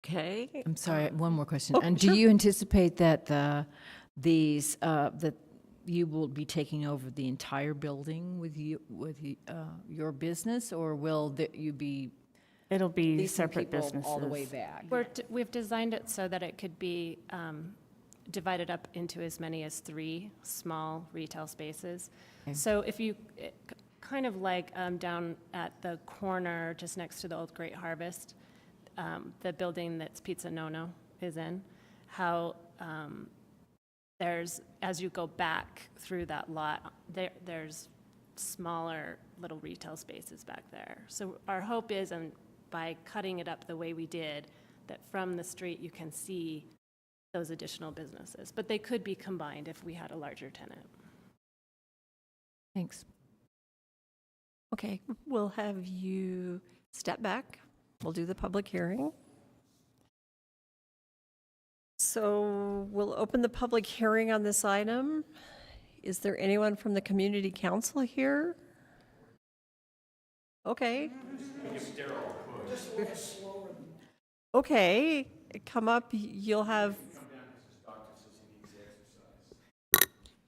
Okay. I'm sorry, one more question. Oh, And sure. do you anticipate that that you will be taking over the entire building with your business, or will you be It'll be leasing separate people businesses. all the way back. We've designed it so that it could be divided up into as many as 3 small retail spaces. So if you, kind of like down at the corner, just next to the old Great Harvest, the building that's Pizza Nono is in, how there's, as you go back through that lot, there's smaller little retail spaces back there. So our hope is, and by cutting it up the way we did, that from the street you can see those additional businesses. But they could be combined if we had a larger tenant. Thanks. Okay, we'll have you step back. We'll do the public hearing. So we'll open the public hearing on this item. Is there anyone from the community council here? Okay. Okay, come up. You'll have.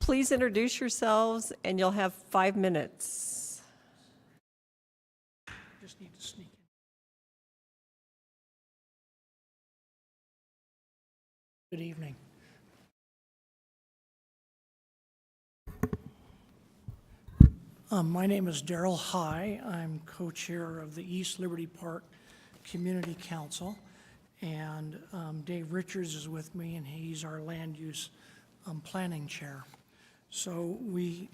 Please introduce yourselves, and you'll have 5 minutes. Just need to sneak in. Good evening. My name is Darrell High. I'm co-chair of the East Liberty Park Community Council, and Dave Richards is with me, and he's our land use planning chair. So we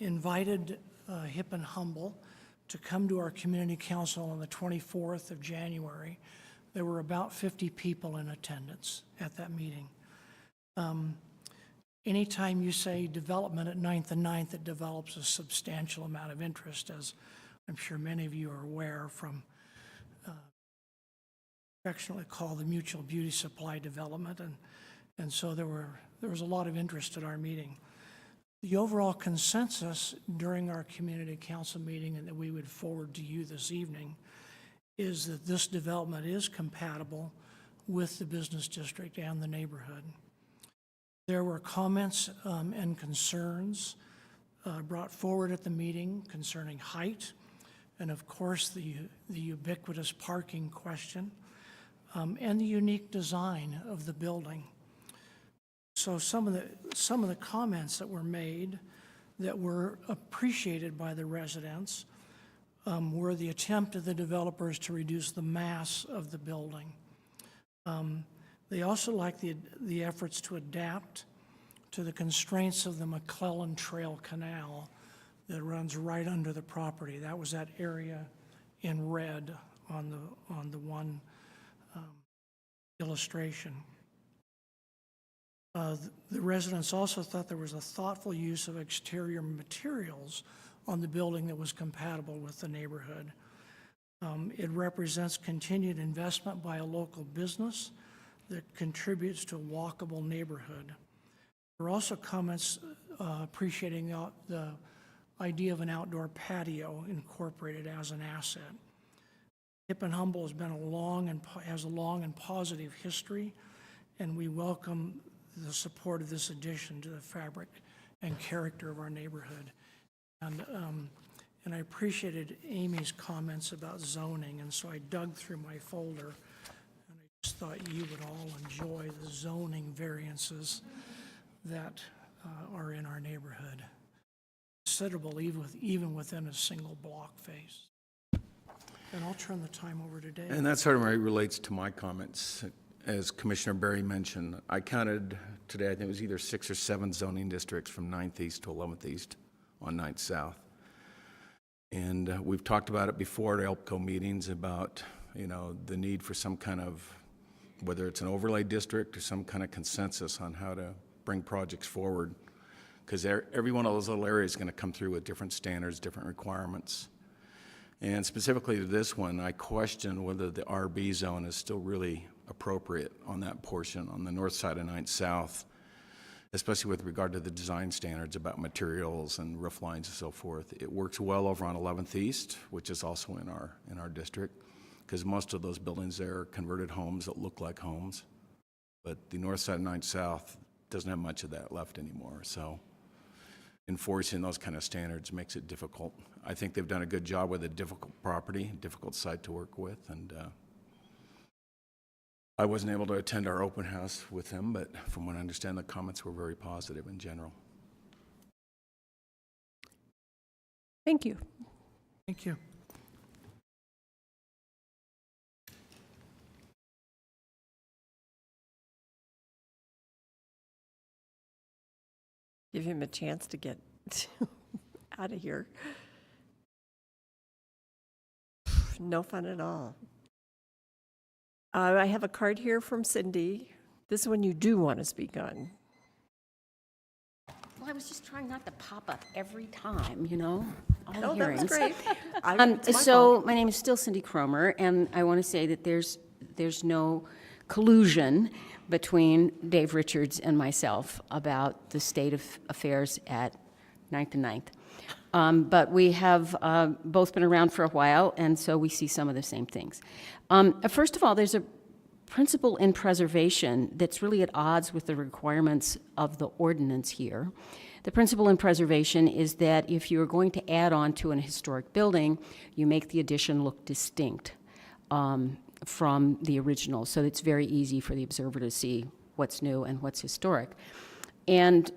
invited Hip and Humble to come to our community council on the 24th of January. There were about 50 people in attendance at that meeting. Anytime you say development at 9th and 9th, it develops a substantial amount of interest, as I'm sure many of you are aware from affectionately called the Mutual Beauty Supply development, and so there was a lot of interest at our meeting. The overall consensus during our community council meeting, and that we would forward to you this evening, is that this development is compatible with the business district and the neighborhood. There were comments and concerns brought forward at the meeting concerning height, and of course the ubiquitous parking question, and the unique design of the building. So some of the comments that were made that were appreciated by the residents were the attempt of the developers to reduce the mass of the building. They also liked the efforts to adapt to the constraints of the McClellan Trail Canal that runs right under the property. That was that area in red on the one illustration. The residents also thought there was a thoughtful use of exterior materials on the building that was compatible with the neighborhood. It represents continued investment by a local business that contributes to a walkable neighborhood. There were also comments appreciating the idea of an outdoor patio incorporated as an asset. Hip and Humble has has a long and positive history, and we welcome the support of this addition to the fabric and character of our neighborhood. And I appreciated Amy's comments about zoning, and so I dug through my folder, and I just thought you would all enjoy the zoning variances that are in our neighborhood. Considerable even within a single block face. And I'll turn the time over to Dave. And that sort of relates to my comments. As Commissioner Berry mentioned, I counted today, I think it was either 6 or 7 zoning districts from 9th East to 11th East on 9th South. And we've talked about it before at ELPCO meetings about, the need for some kind of, whether it's an overlay district or some kind of consensus on how to bring projects forward. Because every one of those little areas is going to come through with different standards, different requirements. And specifically to this one, I question whether the RB zone is still really appropriate on that portion, on the north side of 9th South, especially with regard to the design standards about materials and roof lines and so forth. It works well over on 11th East, which is also in our district, because most of those buildings there are converted homes that look like homes. But the north side of 9th South doesn't have much of that left anymore. So enforcing those kind of standards makes it difficult. I think they've done a good job with a difficult property, difficult site to work with, and I wasn't able to attend our open house with them, but from what I understand, the comments were very positive in general. Thank you. Thank you. Give him a chance to get out of here. No fun at all. I have a card here from Cindy. This one you do want to speak on. Well, I was just trying not to pop up every time, you know, all the No, that was hearings. great. It's my So fault. my name is still Cindy Cromer, and I want to say that there's no collusion between Dave Richards and myself about the state of affairs at 9th and 9th. But we have both been around for a while, and so we see some of the same things. First of all, there's a principle in preservation that's really at odds with the requirements of the ordinance here. The principle in preservation is that if you're going to add on to an historic building, you make the addition look distinct from the original, so it's very easy for the observer to see what's new and what's historic. And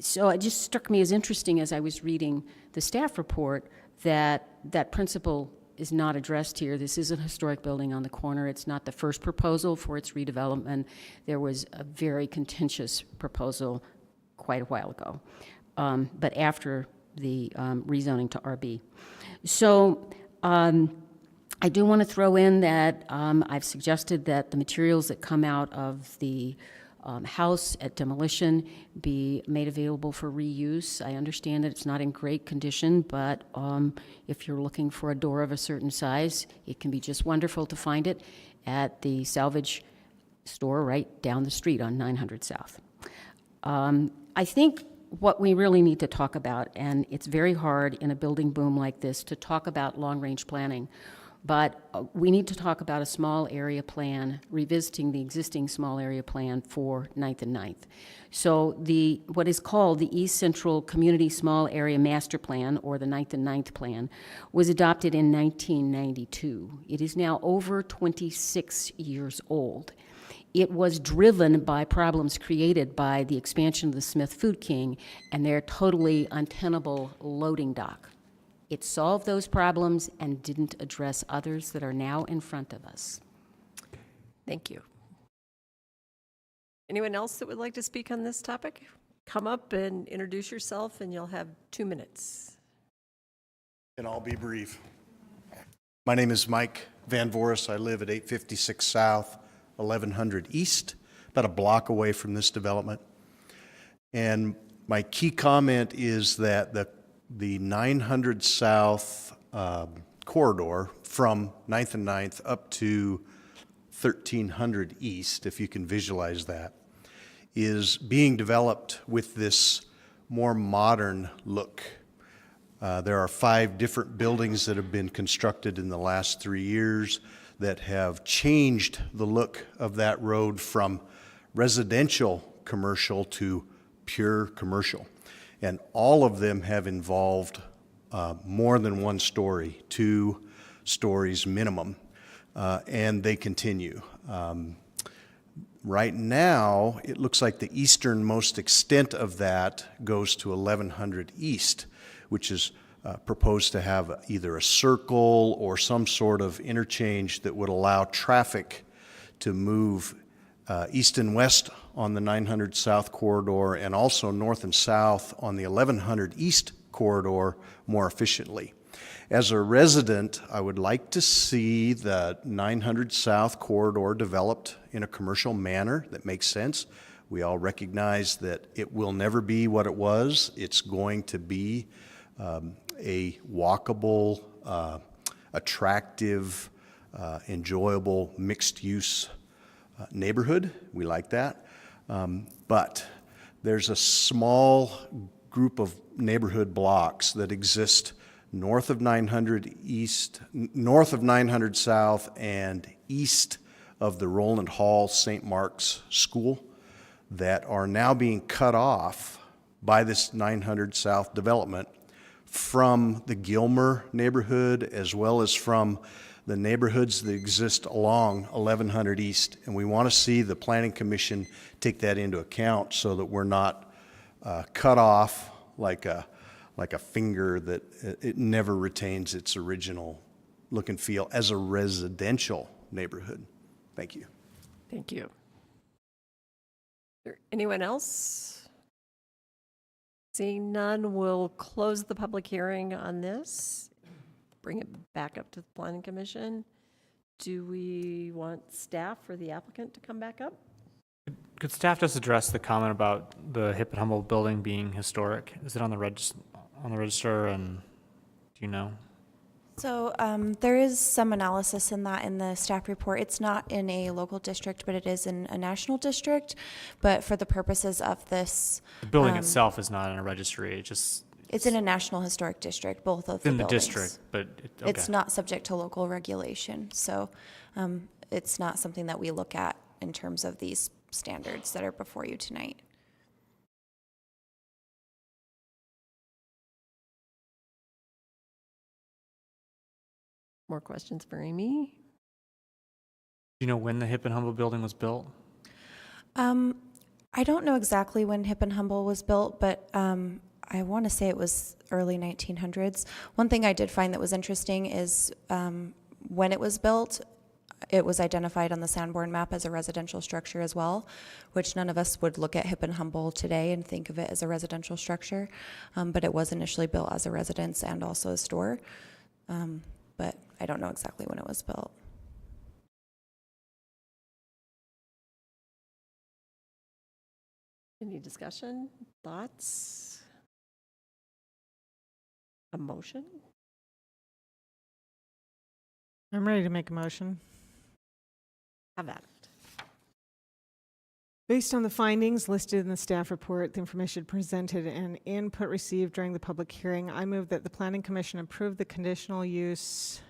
so it just struck me as interesting as I was reading the staff report that that principle is not addressed here. This is a historic building on the corner. It's not the first proposal for its redevelopment. There was a very contentious proposal quite a while ago, but after the rezoning to RB. So I do want to throw in that I've suggested that the materials that come out of the house at demolition be made available for reuse. I understand that it's not in great condition, but if you're looking for a door of a certain size, it can be just wonderful to find it at the salvage store right down the street on 900 South. I think what we really need to talk about, and it's very hard in a building boom like this to talk about long-range planning, but we need to talk about a small area plan, revisiting the existing small area plan for 9th and 9th. So what is called the East Central Community Small Area Master Plan, or the 9th and 9th Plan, was adopted in 1992. It is now over 26 years old. It was driven by problems created by the expansion of the Smith Food King and their totally untenable loading dock. It solved those problems and didn't address others that are now in front of us. Thank you. Anyone else that would like to speak on this topic? Come up and introduce yourself, and you'll have 2 minutes. And I'll be brief. My name is Mike Van Voris. I live at 856 South, 1100 East, about a block away from this development. And my key comment is that the 900 South corridor from 9th and 9th up to 1300 East, if you can visualize that, is being developed with this more modern look. There are 5 different buildings that have been constructed in the last 3 years that have changed the look of that road from residential commercial to pure commercial. And all of them have involved more than 1 story, 2 stories minimum, and they continue. Right now, it looks like the easternmost extent of that goes to 1100 East, which is proposed to have either a circle or some sort of interchange that would allow traffic to move east and west on the 900 South corridor and also north and south on the 1100 East corridor more efficiently. As a resident, I would like to see the 900 South corridor developed in a commercial manner that makes sense. We all recognize that it will never be what it was. It's going to be a walkable, attractive, enjoyable, mixed-use neighborhood. We like that. But there's a small group of neighborhood blocks that exist north of 900 East, north of 900 South, and east of the Roland Hall St. Mark's School that are now being cut off by this 900 South development from the Gilmer neighborhood as well as from the neighborhoods that exist along 1100 East. And we want to see the Planning Commission take that into account so that we're not cut off like a finger, that it never retains its original look and feel as a residential neighborhood. Thank you. Thank you. Is there anyone else? Seeing none, we'll close the public hearing on this. Bring it back up to the Planning Commission. Do we want staff or the applicant to come back up? Could staff just address the comment about the Hip and Humble building being historic? Is it on the register, and do you know? So there is some analysis in that in the staff report. It's not in a local district, but it is in a national district. But for the purposes of this, The building itself is not in a registry, it's in a national historic district, both of the in the buildings. district, but It's not subject to local regulation. So it's not something that we look at in terms of these standards that are before you tonight. More questions for Amy? Do you know when the Hip and Humble building was built? I don't know exactly when Hip and Humble was built, but I want to say it was early 1900s. One thing I did find that was interesting is when it was built, it was identified on the Sanborn map as a residential structure as well, which none of us would look at Hip and Humble today and think of it as a residential structure. But it was initially built as a residence and also a store. But I don't know exactly when it was built. Any discussion, thoughts? A motion? I'm ready to make a motion. Have at it. Based on the findings listed in the staff report, the information presented, and input received during the public hearing, I move that the Planning Commission approve the conditional use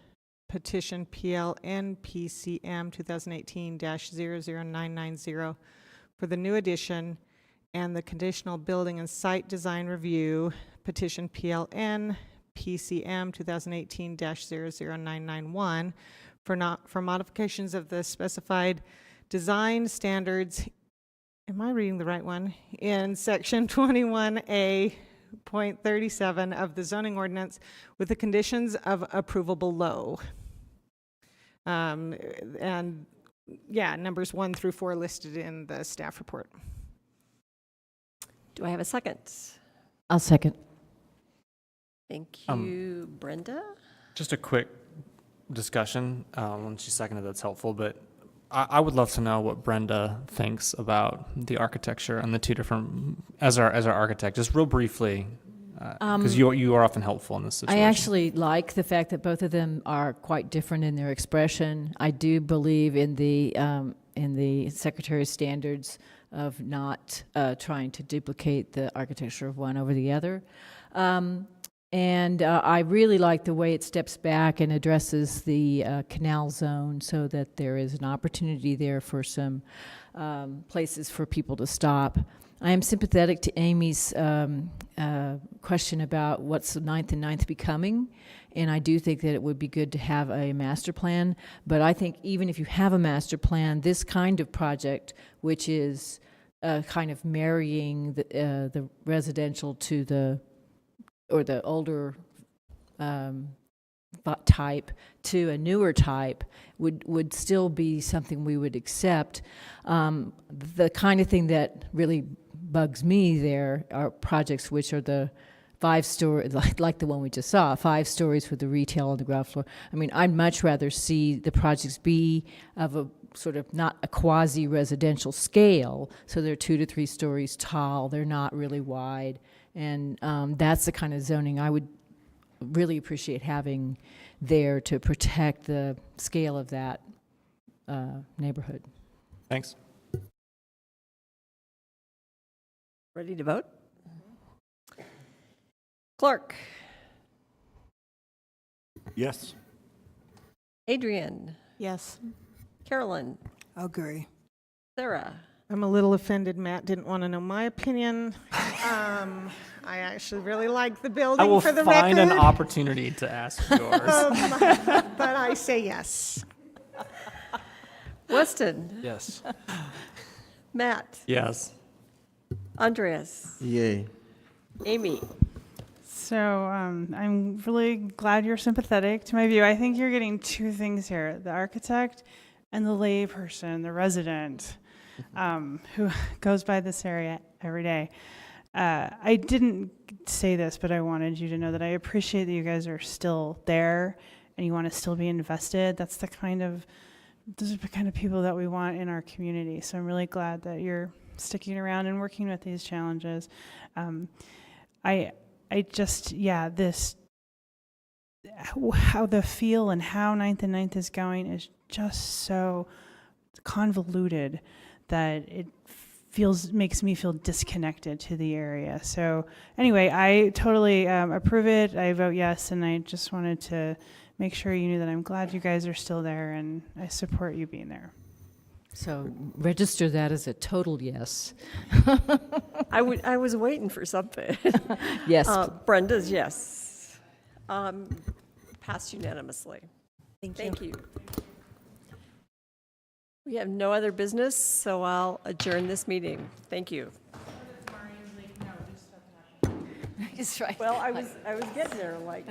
petition PLN PCM 2018-00990 for the new addition, and the conditional building and site design review petition PLN PCM 2018-00991 for modifications of the specified design standards. Am I reading the right one? In section 21A.37 of the zoning ordinance with the conditions of approval below. And yeah, numbers 1 through 4 listed in the staff report. Do I have a second? I'll second. Thank you, Brenda. Just a quick discussion. When she seconded, that's helpful, but I would love to know what Brenda thinks about the architecture and the two different, as our architect, just real briefly, because you are often helpful in this situation. I actually like the fact that both of them are quite different in their expression. I do believe in the Secretary's standards of not trying to duplicate the architecture of one over the other. And I really like the way it steps back and addresses the canal zone so that there is an opportunity there for some places for people to stop. I am sympathetic to Amy's question about what's 9th and 9th becoming, and I do think that it would be good to have a master plan, but I think even if you have a master plan, this kind of project, which is kind of marrying the residential to the older type to a newer type would still be something we would accept. The kind of thing that really bugs me there are projects which are the 5-story, like the one we just saw, 5 stories with the retail on the ground floor. I mean, I'd much rather see the projects be of a sort of not a quasi-residential scale, so they're 2 to 3 stories tall, they're not really wide. And that's the kind of zoning I would really appreciate having there to protect the scale of that neighborhood. Thanks. Ready to vote? Clark? Yes. Adrian? Yes. Carolyn? Agree. Sarah? I'm a little offended Matt didn't want to know my opinion. I actually really like the building, I will for the find record. an opportunity to ask yours. But I say yes. Weston, Yes. Matt, Yes. Andreas, Yay. Amy. So I'm really glad you're sympathetic to my view. I think you're getting two things here: the architect and the lay person, the resident, who goes by this area every day. I didn't say this, but I wanted you to know that I appreciate that you guys are still there and you want to still be invested. Those are the kind of people that we want in our community. So I'm really glad that you're sticking around and working with these challenges. How the feel and how 9th and 9th is going is just so convoluted that it makes me feel disconnected to the area. So anyway, I totally approve it. I vote yes, and I just wanted to make sure you knew that I'm glad you guys are still there, and I support you being there. So register that as a total yes. I was waiting for something. Yes. Brenda's yes. Passed unanimously. Thank you. We have no other business, so I'll adjourn this meeting. Thank you. That's right. Well, I was getting there, like.